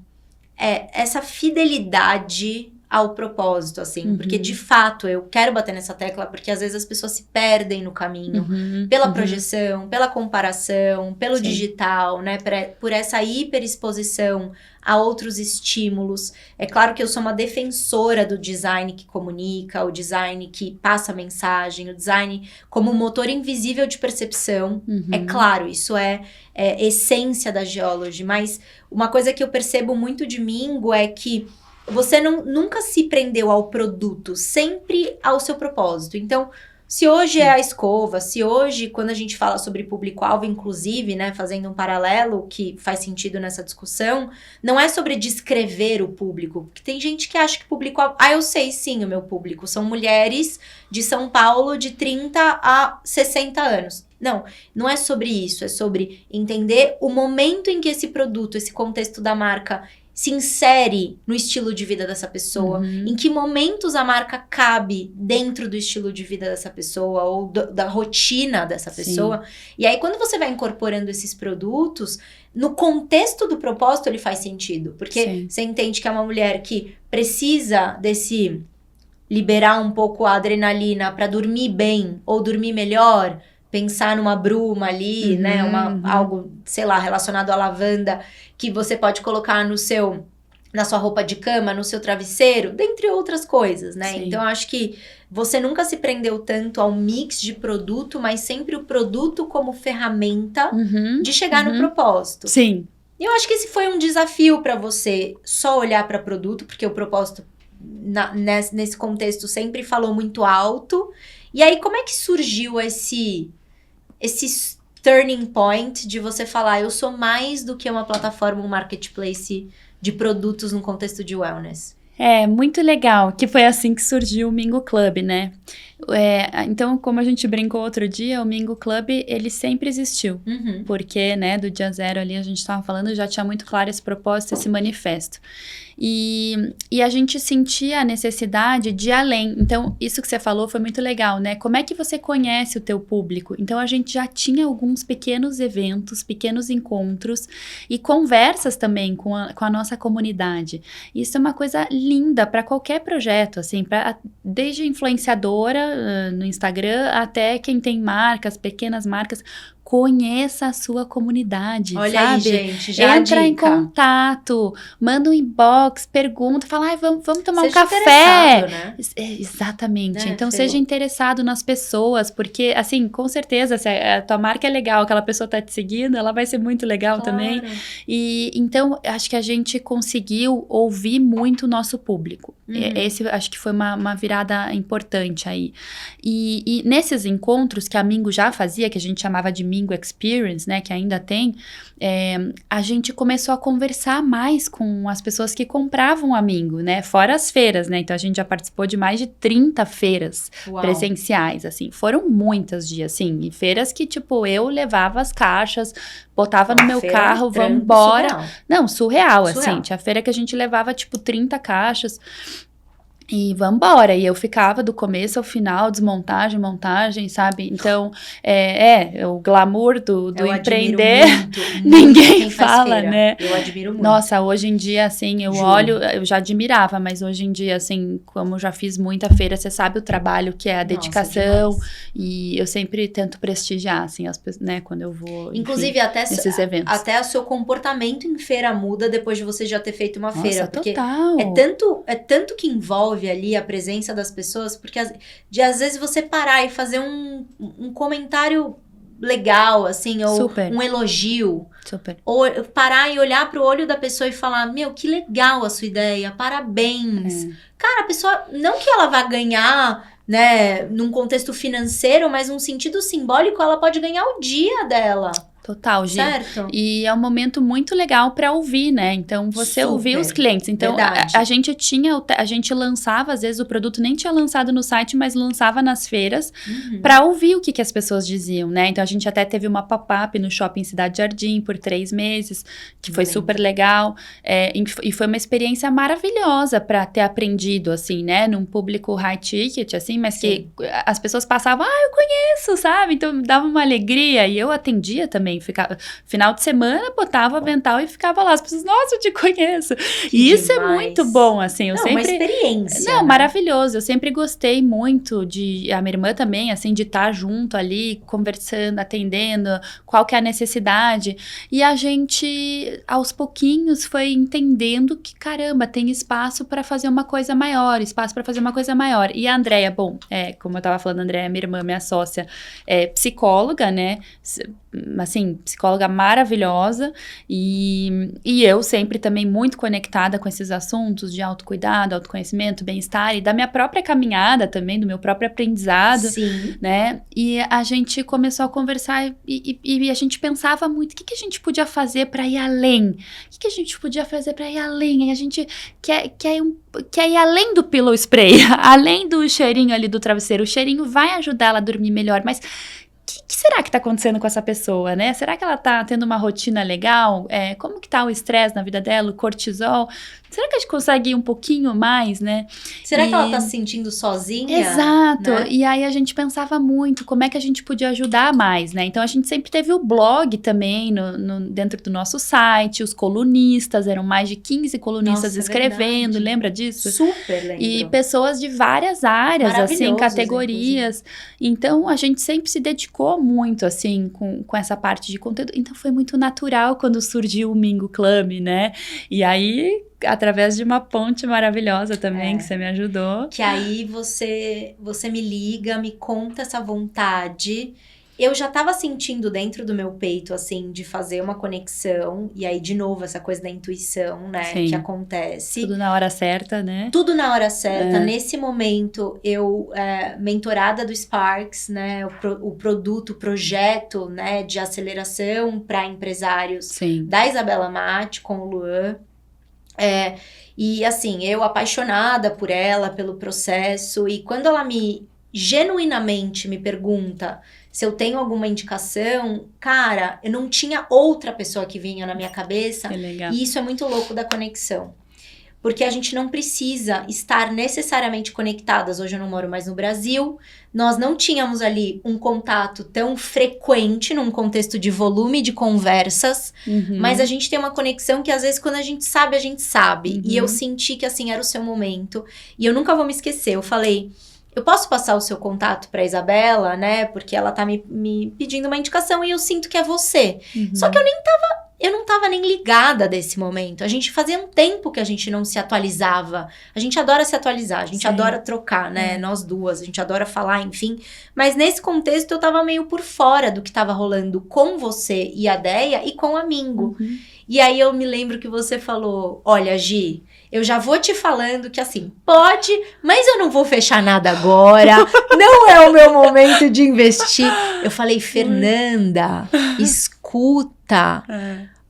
fidelidade ao propósito, assim, porque de fato eu quero bater nessa tecla, porque às vezes as pessoas se perdem no caminho, pela projeção, pela comparação, pelo digital, né, por essa hiperexposição a outros estímulos. É claro que eu sou uma defensora do design que comunica, o design que passa mensagem, o design como motor invisível de percepção. É claro, isso é essência da Geology, mas uma coisa que eu percebo muito de Mingo é que você nunca se prendeu ao produto, sempre ao seu propósito. Então, se hoje é a escova, se hoje, quando a gente fala sobre público-alvo, inclusive, né, fazendo um paralelo que faz sentido nessa discussão, não é sobre descrever o público. Porque tem gente que acha que público-alvo... eu sei sim o meu público. São mulheres de São Paulo de 30 a 60 anos. Não é sobre isso. É sobre entender o momento em que esse produto, esse contexto da marca se insere no estilo de vida dessa pessoa, em que momentos a marca cabe dentro do estilo de vida dessa pessoa ou da rotina dessa pessoa. E aí, quando você vai incorporando esses produtos, no contexto do propósito, ele faz sentido. Porque você entende que é uma mulher que precisa liberar um pouco a adrenalina para dormir bem ou dormir melhor, pensar numa bruma ali, né? Algo, sei lá, relacionado à lavanda, que você pode colocar na sua roupa de cama, no seu travesseiro, dentre outras coisas, né? Sim. Então, eu acho que você nunca se prendeu tanto ao mix de produto, mas sempre o produto como ferramenta de chegar no propósito. Sim. E eu acho que esse foi um desafio para você, só olhar para produto, porque o propósito, nesse contexto, sempre falou muito alto. E aí, como é que surgiu esse turning point de você falar, eu sou mais do que uma plataforma, um marketplace de produtos no contexto de wellness? Muito legal, que foi assim que surgiu o Mingo Club, né? Então, como a gente brincou outro dia, o Mingo Club, ele sempre existiu. Porque, né, do dia zero ali, a gente estava falando, já tinha muito claro esse propósito, esse manifesto. E a gente sentia a necessidade de ir além. Então, isso que você falou foi muito legal, né? Como é que você conhece o teu público? Então, a gente já tinha alguns pequenos eventos, pequenos encontros e conversas também com a nossa comunidade. Isso é uma coisa linda para qualquer projeto, assim, desde influenciadora no Instagram até quem tem marcas, pequenas marcas, conheça a sua comunidade, Olha sabe? aí, gente, já entra em contato, manda um inbox, pergunta, fala, vamos tomar seja um café. Né? Exatamente. Né, então, Fê? seja interessado nas pessoas, porque, assim, com certeza, se a tua marca é legal, aquela pessoa tá te seguindo, ela vai ser muito legal também. E, então, acho que a gente conseguiu ouvir muito o nosso público. Esse, acho que foi uma virada importante aí. E nesses encontros que a Mingo já fazia, que a gente chamava de Mingo Experience, né, que ainda tem, a gente começou a conversar mais com as pessoas que compravam a Mingo, né, fora as feiras, né, então a gente já participou de mais de 30 feiras presenciais, assim, foram muitas dias, assim, e feiras que, tipo, eu levava as caixas, botava no meu carro, vamos embora. Surreal. Não, surreal, assim, tinha feira que a gente levava, tipo, 30 caixas, e vambora, e eu ficava do começo ao final, desmontagem, montagem, sabe? Então, o glamour do empreender, muito ninguém fala, né? Eu admiro muito. Nossa, hoje em dia, assim, eu olho, eu já admirava, mas hoje em dia, assim, como eu já fiz muita feira, você sabe o trabalho que é a dedicação, e eu sempre tento prestigiar, assim, as pessoas, né, quando eu vou, inclusive, enfim, nesses eventos. Até o seu comportamento em feira muda depois de você já ter feito uma feira. Porque total. É tanto que envolve ali a presença das pessoas, porque às vezes você parar e fazer um comentário legal, assim, ou Super. um elogio. Super. Ou parar e olhar pro olho da pessoa e falar, meu, que legal a sua ideia, parabéns. Cara, a pessoa, não que ela vá ganhar, né, num contexto financeiro, mas num sentido simbólico, ela pode ganhar o dia dela. Total, Gi. Certo. E é um momento muito legal para ouvir, né? Então, você ouvir os clientes. Então, a gente lançava, às vezes, o produto nem tinha lançado no site, mas lançava nas feiras para ouvir o que as pessoas diziam, né? Então, a gente até teve uma pop-up no Shopping Cidade Jardim por 3 meses, que foi super legal. E foi uma experiência maravilhosa para ter aprendido, assim, né? Num público high ticket, assim, mas que as pessoas passavam, eu conheço, sabe? Então, dava uma alegria. E eu atendia também. Final de semana, botava o avental e ficava lá. As pessoas, nossa, eu te conheço. E isso é muito bom, assim. Uma experiência. Não, maravilhoso. Eu sempre gostei muito a minha irmã também, assim, de estar junto ali, conversando, atendendo, qual que é a necessidade. E a gente, aos pouquinhos, foi entendendo que, caramba, tem espaço para fazer uma coisa maior, E a Andréia, como eu tava falando, a Andréia, minha irmã, minha sócia, é psicóloga, né? Assim, psicóloga maravilhosa, e eu sempre também muito conectada com esses assuntos de autocuidado, autoconhecimento, bem-estar, e da minha própria caminhada também, do meu próprio aprendizado, né? E a gente começou a conversar e a gente pensava muito, o que a gente podia fazer para ir além? O que a gente podia fazer para ir além? E a gente quer ir além do pillow spray, além do cheirinho ali do travesseiro. O cheirinho vai ajudar ela a dormir melhor, mas o que será que tá acontecendo com essa pessoa, né? Será que ela tá tendo uma rotina legal? Como que tá o estresse na vida dela, o cortisol? Será que a gente consegue ir um pouquinho mais, né? Será que ela tá se sentindo sozinha? Exato. Né? E aí a gente pensava muito como é que a gente podia ajudar mais, né? Então a gente sempre teve o blog também dentro do nosso site, os colunistas, eram mais de 15 colunistas escrevendo, lembra disso? Super lembro. E pessoas de várias áreas, assim, categorias. Então a gente sempre se dedicou muito, assim, com essa parte de conteúdo. Então foi muito natural quando surgiu o Mingo Club, né? E aí, através de uma ponte maravilhosa também, que você me ajudou. Que aí você me liga, me conta essa vontade. Eu já tava sentindo dentro do meu peito, assim, de fazer uma conexão. E aí, de novo, essa coisa da intuição, né? Sim. Que acontece. Tudo na hora certa, né? Tudo na hora certa. Nesse momento, eu, mentorada do Sparks, né? O projeto, né? De aceleração para empresários. Sim. Da Isabela Mate, com o Luan. E assim, eu apaixonada por ela, pelo processo, e quando ela genuinamente me pergunta se eu tenho alguma indicação, cara, eu não tinha outra pessoa que vinha na minha cabeça. Que legal. E isso é muito louco da conexão. Porque a gente não precisa estar necessariamente conectadas. Hoje eu não moro mais no Brasil. Nós não tínhamos ali um contato tão frequente num contexto de volume de conversas. Mas a gente tem uma conexão que às vezes quando a gente sabe, a gente sabe. E eu senti que assim era o seu momento. E eu nunca vou me esquecer. Eu falei, eu posso passar o seu contato pra Isabela, né? Porque ela tá me pedindo uma indicação e eu sinto que é você. Só que eu não tava nem ligada desse momento. A gente fazia um tempo que a gente não se atualizava. A gente adora se atualizar, a gente adora trocar, né? Nós duas, a gente adora falar, enfim. Mas nesse contexto eu tava meio por fora do que tava rolando com você e a Déia e com o Mingo. E aí eu me lembro que você falou, olha, Gi, eu já vou te falando que assim, pode, mas eu não vou fechar nada agora, não é o meu momento de investir. Eu falei, Fernanda, escuta,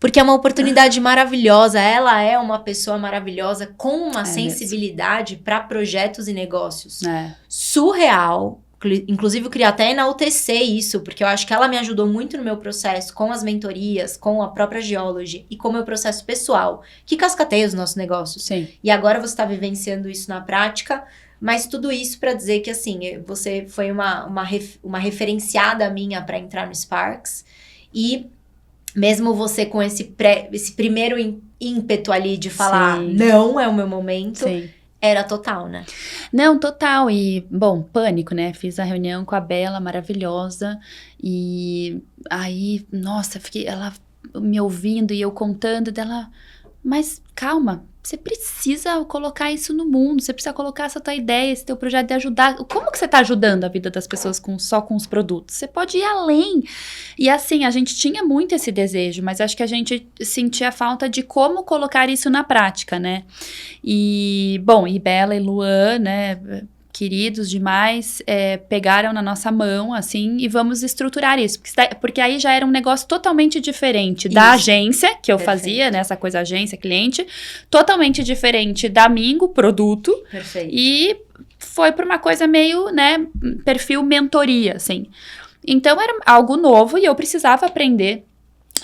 porque é uma oportunidade maravilhosa, ela é uma pessoa maravilhosa com uma sensibilidade para projetos e negócios surreal. Inclusive, eu queria até enaltecer isso, porque eu acho que ela me ajudou muito no meu processo, com as mentorias, com a própria Geology e com o meu processo pessoal, que cascateia os nossos negócios. Sim. E agora você está vivenciando isso na prática, mas tudo isso para dizer que, assim, você foi uma referenciada minha para entrar no Sparks. E mesmo você com esse primeiro ímpeto ali de falar, não é o meu momento... Sim. Era total, né? Não, total. E, bom, pânico, né? Fiz a reunião com a Bela, maravilhosa. E aí, nossa, fiquei ela me ouvindo e eu contando dela. Mas calma, você precisa colocar isso no mundo. Você precisa colocar essa tua ideia, esse teu projeto de ajudar. Como que você tá ajudando a vida das pessoas só com os produtos? Você pode ir além. E assim, a gente tinha muito esse desejo, mas acho que a gente sentia falta de como colocar isso na prática, né? E, bom, e Bela e Luan, né, queridos demais, pegaram na nossa mão, assim, e vamos estruturar isso. Porque aí já era um negócio totalmente diferente da agência, que eu fazia, né, essa coisa agência, cliente, totalmente diferente da Mingo, produto. Perfeito. E foi para uma coisa meio, né, perfil mentoria, assim. Então, era algo novo e eu precisava aprender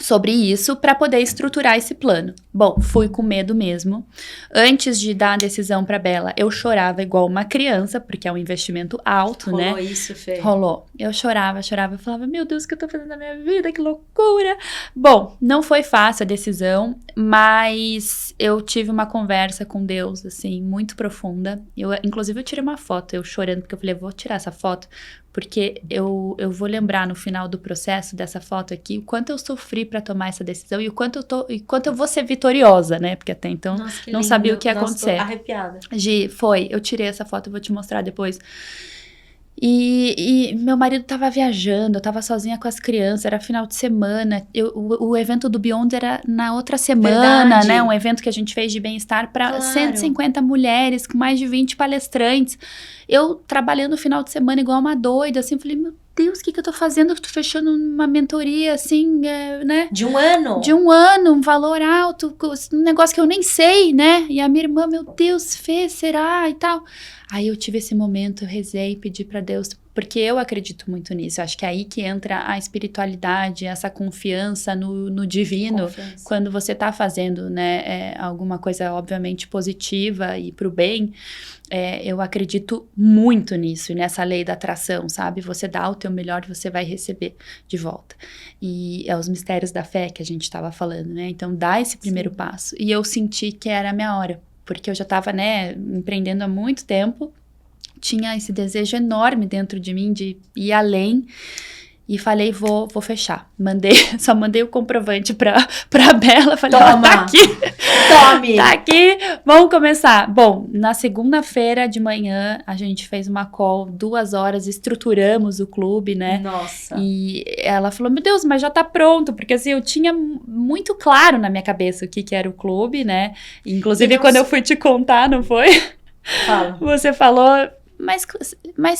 sobre isso para poder estruturar esse plano. Bom, fui com medo mesmo. Antes de dar a decisão para Bela, eu chorava igual uma criança, porque é um investimento alto, né? Rolou isso, Fê? Rolou. Eu chorava, eu falava, meu Deus, o que eu tô fazendo na minha vida? Que loucura! Bom, não foi fácil a decisão, mas eu tive uma conversa com Deus, assim, muito profunda. Inclusive, eu tirei uma foto, eu chorando, porque eu falei, vou tirar essa foto, porque eu vou lembrar no final do processo dessa foto aqui, o quanto eu sofri para tomar essa decisão e o quanto eu vou ser vitoriosa, né? Porque até então não sabia o que ia acontecer. Tô arrepiada. Gi, eu tirei essa foto, eu vou te mostrar depois. E meu marido tava viajando, eu tava sozinha com as crianças, era final de semana, o evento do Beyond era na outra semana, Verdade. né? Um evento que a gente fez de bem-estar para 150 mulheres, com mais de 20 palestrantes. Eu trabalhando no final de semana igual uma doida, assim, falei, meu Deus, o que eu tô fazendo? Eu tô fechando uma mentoria, assim, né? De um ano? De um ano, um valor alto, um negócio que eu nem sei, né? E a minha irmã, meu Deus, Fê, será? E tal. Aí eu tive esse momento, eu rezei, pedi pra Deus, porque eu acredito muito nisso. Eu acho que é aí que entra a espiritualidade, essa confiança no divino, quando você tá fazendo, né, alguma coisa obviamente positiva e pro bem. Eu acredito muito nisso, nessa lei da atração, sabe? Você dá o teu melhor e você vai receber de volta. E é os mistérios da fé que a gente estava falando, né? Então, dá esse primeiro passo. E eu senti que era a minha hora, porque eu já estava, né, empreendendo há muito tempo, tinha esse desejo enorme dentro de mim de ir além. E falei, vou fechar. Só mandei o comprovante pra Bela. Falei, ó, tá aqui. Tome! Tá aqui, vamos começar. Bom, na segunda-feira de manhã, a gente fez uma call, 2 horas, estruturamos o clube, né? Nossa! E ela falou, meu Deus, mas já tá pronto. Porque assim, eu tinha muito claro na minha cabeça o que era o clube, né? Inclusive, quando eu fui te contar, não foi? Fala. Você falou... Mas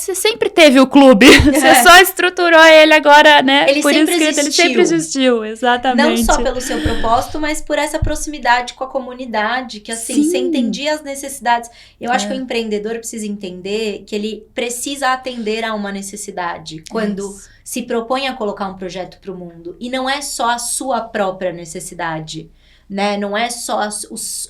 você sempre teve o clube, você só estruturou ele agora, né? Ele sempre existiu, exatamente. Não só pelo seu propósito, mas por essa proximidade com a comunidade, que assim, você entendia as necessidades. Eu acho que o empreendedor precisa entender que ele precisa atender a uma necessidade quando se propõe a colocar um projeto para o mundo. E não é só a sua própria necessidade, né? Não é só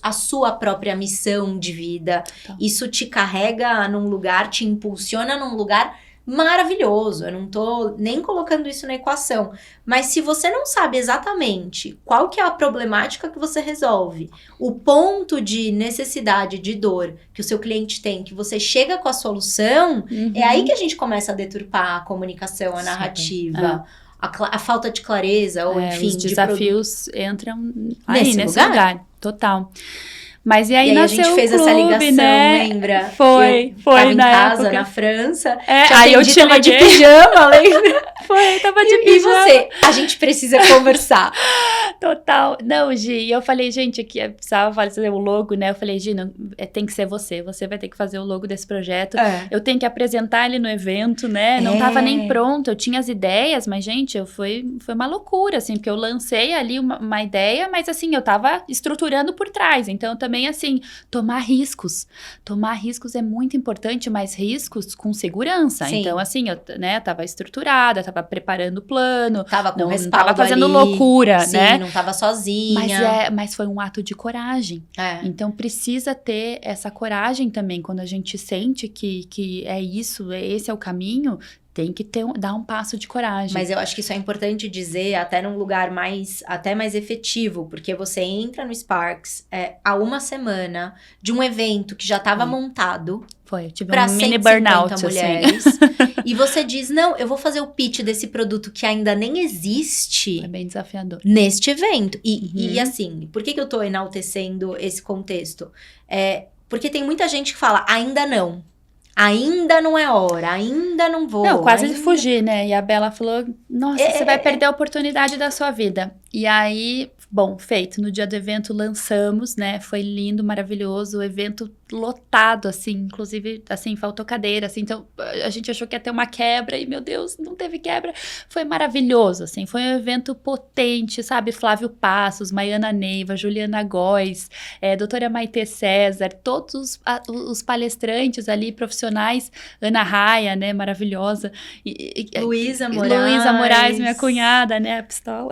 a sua própria missão de vida. Isso te carrega num lugar, te impulsiona num lugar, maravilhoso, eu não tô nem colocando isso na equação, mas se você não sabe exatamente qual que é a problemática que você resolve, o ponto de necessidade, de dor que o seu cliente tem, que você chega com a solução, é aí que a gente começa a deturpar a comunicação, a narrativa, a falta de clareza, ou enfim... Os desafios entram aí, nesse lugar. Total. Mas e aí nasceu a gente fez essa ligação, lembra? Foi tava em casa, época. na França. Aí eu te liguei. De pijama, lembra? Tava de pijama. E você? A gente precisa conversar. Total. Não, Gi, eu falei, gente, que precisava fazer o logo, né? Eu falei, Gi, tem que ser você vai ter que fazer o logo desse projeto. Eu tenho que apresentar ele no evento, né? Não tava nem pronto, eu tinha as ideias, mas, gente, foi uma loucura, assim, porque eu lancei ali uma ideia, mas, assim, eu tava estruturando por trás, então, também, assim, tomar riscos é muito importante, mas riscos com segurança. Sim. Então, assim, eu, né, tava estruturada, tava preparando o plano, tava com não tava fazendo ali. loucura, Sim, né? Não tava sozinha. Mas foi um ato de coragem. Então, precisa ter essa coragem também. Quando a gente sente que é isso, esse é o caminho, tem que dar um passo de coragem. Mas eu acho que isso é importante dizer até num lugar até mais efetivo, porque você entra no Sparks há uma semana de um evento que já estava montado. Eu tive pra um mini burnout, mulheres. Assim. E você diz, não, eu vou fazer o pitch desse produto que ainda nem existe. É bem desafiador. Neste evento. E assim, por que eu tô enaltecendo esse contexto? Porque tem muita gente que fala, ainda não. Ainda não é hora, ainda não vou. Não, quase fugir, né? E a Bela falou, nossa, você vai perder a oportunidade da sua vida. E aí, bom, feito. No dia do evento lançamos, né? Foi lindo, maravilhoso. O evento lotado, assim. Inclusive, assim, faltou cadeira, assim. Então, a gente achou que ia ter uma quebra. E, meu Deus, não teve quebra. Foi maravilhoso, assim. Foi um evento potente, sabe? Flávio Passos, Maiana Neiva, Juliana Góes, doutora Maitê César. Todos os palestrantes ali, profissionais. Ana Raia, né? Maravilhosa. Luísa Moraes, minha cunhada, né? A pistola.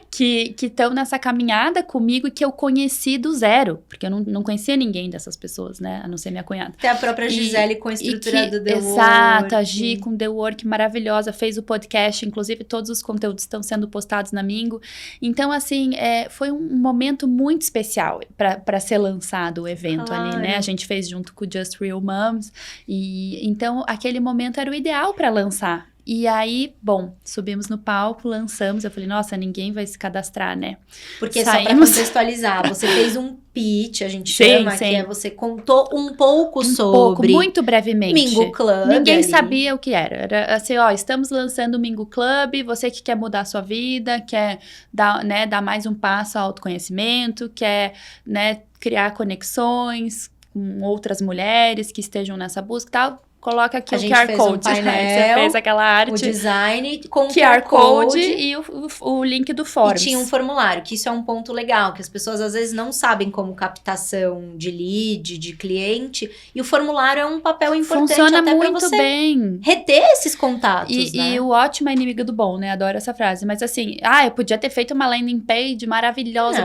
que estão nessa caminhada comigo e que eu conheci do zero, porque eu não conhecia ninguém dessas pessoas, né, a não ser minha cunhada. Até a própria Gisele com a estrutura do The Work. Exato, a Gi com The Work maravilhosa, fez o podcast, inclusive todos os conteúdos estão sendo postados na Mingo. Então, assim, foi um momento muito especial para ser lançado o evento ali, né, a gente fez junto com o Just Real Moms, e então aquele momento era o ideal para lançar. E aí, bom, subimos no palco, lançamos. Eu falei, nossa, ninguém vai se cadastrar, né? Porque só pra contextualizar, você fez um pitch, a gente chama, que você contou um pouco sobre... muito brevemente. Mingo Club. Ninguém sabia o que era. Era assim, estamos lançando o Mingo Club, você que quer mudar a sua vida, quer dar mais um passo ao autoconhecimento, quer, né, criar conexões com outras mulheres que estejam nessa busca e tal... Coloca aqui o QR Code, um painel, né? Você fez aquela arte. O design com o QR Code e o link do Forms. E tinha um formulário, que isso é um ponto legal, que as pessoas às vezes não sabem como captação de lead, de cliente, e o formulário é um papel importante Funciona até muito pra você bem. reter esses contatos, né? E o ótimo é inimigo do bom, né? Adoro essa frase. Mas assim, eu podia ter feito uma landing page maravilhosa,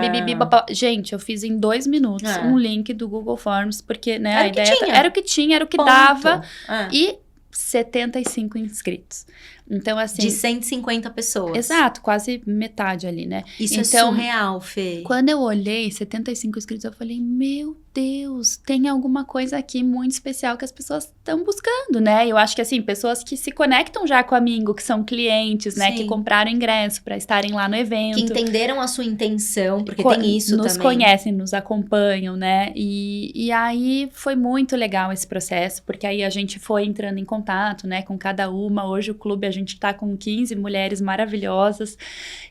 Gente, eu fiz em 2 minutos um link do Google Forms, porque, né, a ideia era o que tinha, era o que dava. E 75 inscritos. Então, assim... De 150 pessoas. Exato, quase metade ali, né? Isso é surreal, Fê. Quando eu olhei 75 inscritos, eu falei, meu Deus, tem alguma coisa aqui muito especial que as pessoas estão buscando, né? Eu acho que, assim, pessoas que se conectam já com a Mingo, que são clientes, né? Que compraram ingresso para estarem lá no evento. Que entenderam a sua intenção, porque tem isso nos também. Nos conhecem, nos acompanham, né? E aí, foi muito legal esse processo, porque aí a gente foi entrando em contato, né? Com cada uma. Hoje o clube, a gente tá com 15 mulheres maravilhosas.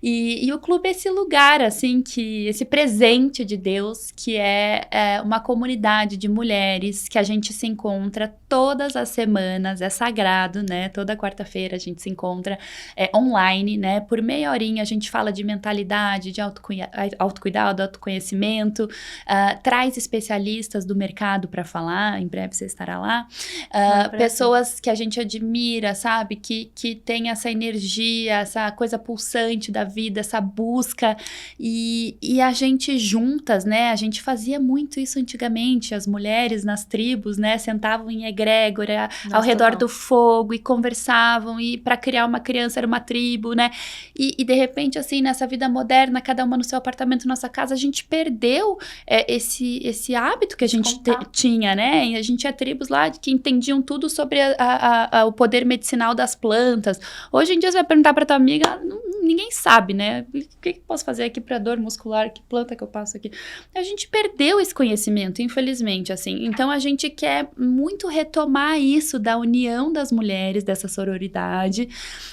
E o clube é esse lugar, assim, esse presente de Deus, que é uma comunidade de mulheres que a gente se encontra todas as semanas, é sagrado, né? Toda quarta-feira a gente se encontra online, né? Por meia horinha a gente fala de mentalidade, de autocuidado, autoconhecimento, traz especialistas do mercado para falar, em breve você estará lá, pessoas que a gente admira, sabe? Que gente tem essa energia, essa coisa pulsante da vida, essa busca, e a gente juntas, né, a gente fazia muito isso antigamente, as mulheres nas tribos, né, sentavam em egrégora, ao redor do fogo, e conversavam, e para criar uma criança era uma tribo, né, e de repente, assim, nessa vida moderna, cada uma no seu apartamento, nossa casa, a gente perdeu esse hábito que a gente tinha, né, e a gente tinha tribos lá que entendiam tudo sobre o poder medicinal das plantas. Hoje em dia você vai perguntar para tua amiga, ninguém sabe, né? O que eu posso fazer aqui para dor muscular? Que planta que eu passo aqui? A gente perdeu esse conhecimento, infelizmente, assim. Então, a gente quer muito retomar isso da união das mulheres, dessa sororidade,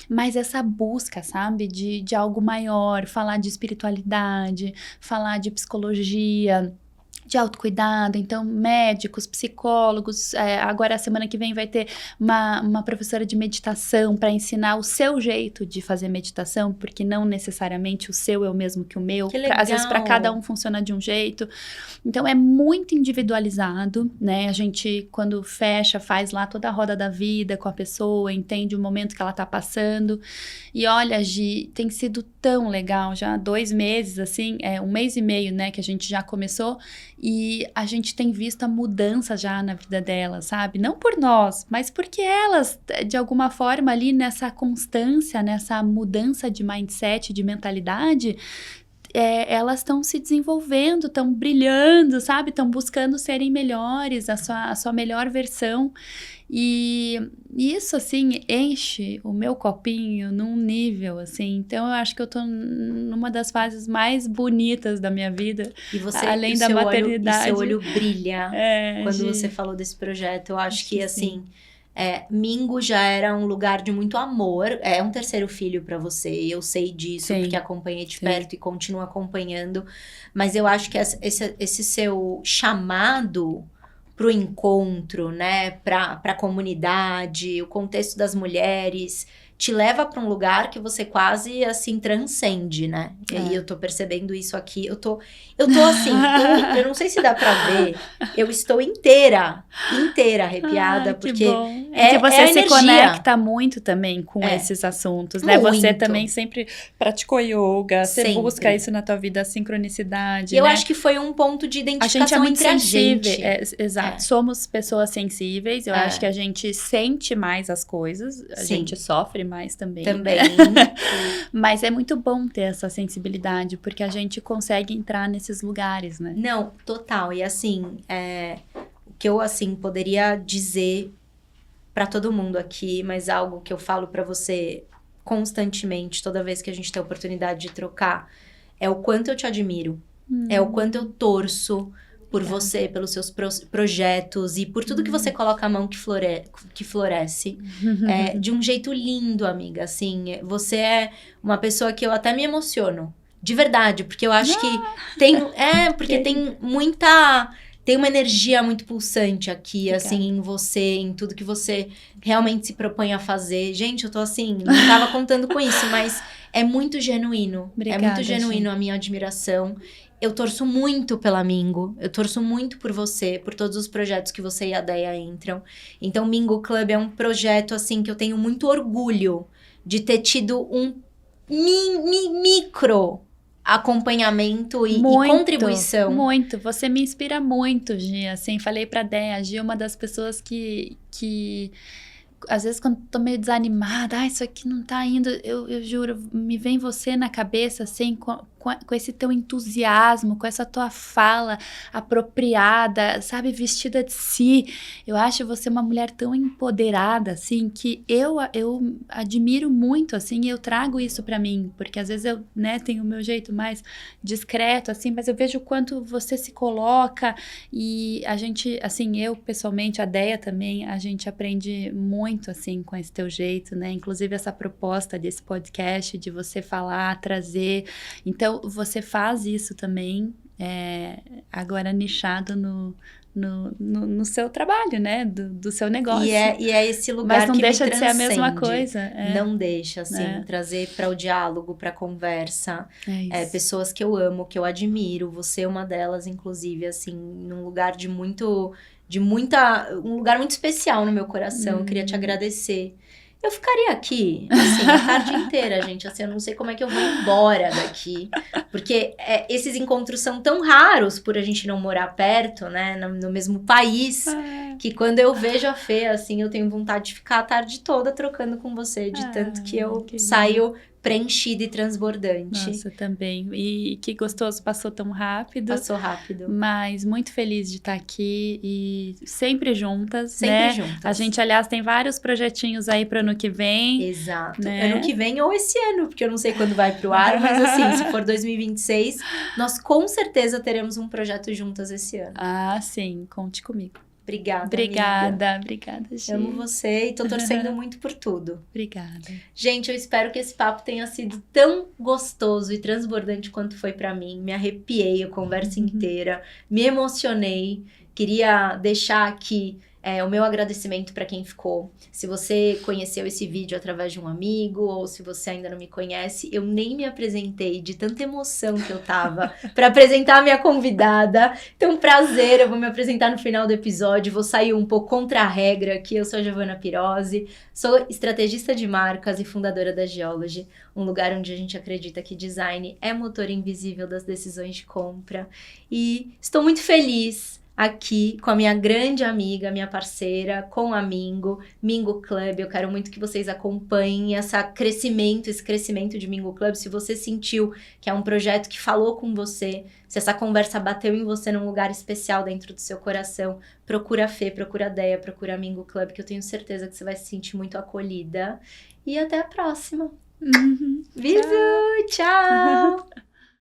mas essa busca, sabe? De algo maior, falar de espiritualidade, falar de psicologia, de autocuidado, então médicos, psicólogos, agora a semana que vem vai ter uma professora de meditação para ensinar o seu jeito de fazer meditação, porque não necessariamente o seu é o mesmo que o meu, às vezes para cada um funciona de um jeito, então é muito individualizado, né, a gente quando fecha, faz lá toda a roda da vida com a pessoa, entende o momento que ela tá passando, e olha, Gi, tem sido tão legal, já 2 meses, assim, 1 mês e meio, né, que a gente já começou, e a gente tem visto a mudança já na vida delas, sabe? Não por nós, mas porque elas, de alguma forma, ali nessa constância, nessa mudança de mindset, de mentalidade, elas estão se desenvolvendo, estão brilhando, sabe? Estão buscando serem melhores, a sua melhor versão. E isso, assim, enche o meu copinho num nível, assim. Então, eu acho que eu tô numa das fases mais bonitas da minha vida, e você, além da maternidade. Seu olho brilha quando você falou desse projeto. Eu acho que, assim, Mingo já era um lugar de muito amor. É um terceiro filho para você, eu sei disso, porque acompanhei de perto e continuo acompanhando. Mas eu acho que esse seu chamado pro encontro, né, pra comunidade, o contexto das mulheres, te leva para um lugar que você quase, assim, transcende, né? E eu tô percebendo isso aqui. Eu tô assim, eu não sei se dá pra ver, eu estou inteira arrepiada, porque bom. Que você se conecta muito também com esses assuntos, né? Muito. Você também sempre praticou yoga, você busca isso na tua vida, a sincronicidade, eu né? acho que foi um ponto de identificação entre a gente. Exato. Somos pessoas sensíveis, eu acho que a gente sente mais as coisas, a gente sofre mais também. Né? Mas é muito bom ter essa sensibilidade, porque a gente consegue entrar nesses lugares, né? Não, total. E assim, o que eu, assim, poderia dizer pra todo mundo aqui, mas algo que eu falo pra você constantemente, toda vez que a gente tem a oportunidade de trocar, é o quanto eu te admiro. É o quanto eu torço por você, pelos seus projetos e por tudo que você coloca a mão que floresce. De um jeito lindo, amiga, assim. Você é uma pessoa que eu até me emociono. De verdade, porque eu acho que tem... porque tem muita... Tem uma energia muito pulsante aqui, assim, em você, em tudo que você realmente se propõe a fazer. Gente, eu tô assim, não tava contando com isso, mas é muito genuíno. Obrigada, é muito genuíno a minha admiração. Eu torço muito pela Mingo, eu torço muito por você, por todos os projetos que você e a Deia entram. Então, Mingo Club é um projeto, assim, que eu tenho muito orgulho de ter tido um micro acompanhamento e contribuição. Muito, você me inspira muito, Gi, assim, falei pra Deia, a Gi é uma das pessoas que às vezes quando tô meio desanimada, isso aqui não tá indo, eu juro, me vem você na cabeça, assim, com esse teu entusiasmo, com essa tua fala apropriada, sabe, vestida de si. Eu acho você uma mulher tão empoderada, assim, que eu admiro muito, assim, e eu trago isso pra mim, porque às vezes eu, né, tenho o meu jeito mais discreto, assim, mas eu vejo o quanto você se coloca e a gente, assim, eu pessoalmente, a Deia também, a gente aprende muito, assim, com esse teu jeito, né, inclusive essa proposta desse podcast, de você falar, trazer, então você faz isso também, agora nichado no seu trabalho, né? Do seu negócio. E é esse lugar que me transcende. Mas não deixa de ser a mesma coisa. Não deixa, assim, trazer para o diálogo, para a conversa. Pessoas que eu amo, que eu admiro. Você é uma delas, inclusive, assim, num lugar um lugar muito especial no meu coração. Eu queria te agradecer. eu ficaria aqui, assim, a tarde inteira, gente. Assim, eu não sei como é que eu vou embora daqui. Porque esses encontros são tão raros por a gente não morar perto, né? No mesmo país. Que quando eu vejo a Fê, assim, eu tenho vontade de ficar a tarde toda trocando com você. De tanto que eu saio preenchida e transbordante. Nossa, também. E que gostoso, passou tão rápido. Passou rápido. Mas muito feliz de estar aqui e sempre juntas, Sempre né? juntas. A gente, aliás, tem vários projetinhos aí para ano que vem. Exato. Né? Ano que vem ou esse ano, porque eu não sei quando vai pro ar, mas assim, se for 2026, nós com certeza teremos um projeto juntas esse ano. Ah, sim, conte comigo. Obrigada, Gi. Amo você e tô torcendo muito por tudo. Obrigada. Gente, eu espero que esse papo tenha sido tão gostoso e transbordante quanto foi pra mim. Me arrepiei a conversa inteira, me emocionei. Queria deixar aqui o meu agradecimento para quem ficou. Se você conheceu esse vídeo através de um amigo ou se você ainda não me conhece, eu nem me apresentei de tanta emoção que eu tava para apresentar a minha convidada. Então, prazer, eu vou me apresentar no final do episódio, vou sair um pouco contra a regra aqui. Eu sou a Giovanna Pirozzi, sou estrategista de marcas e fundadora da Geology, um lugar onde a gente acredita que design é motor invisível das decisões de compra. E estou muito feliz aqui com a minha grande amiga, minha parceira, com a Mingo Club. Eu quero muito que vocês acompanhem esse crescimento de Mingo Club. Se você sentiu que é um projeto que falou com você, se essa conversa bateu em você num lugar especial dentro do seu coração, procura a Fê, procura a Deia, procura a Mingo Club, que eu tenho certeza que você vai se sentir muito acolhida. E até a próxima. Bisu, tchau!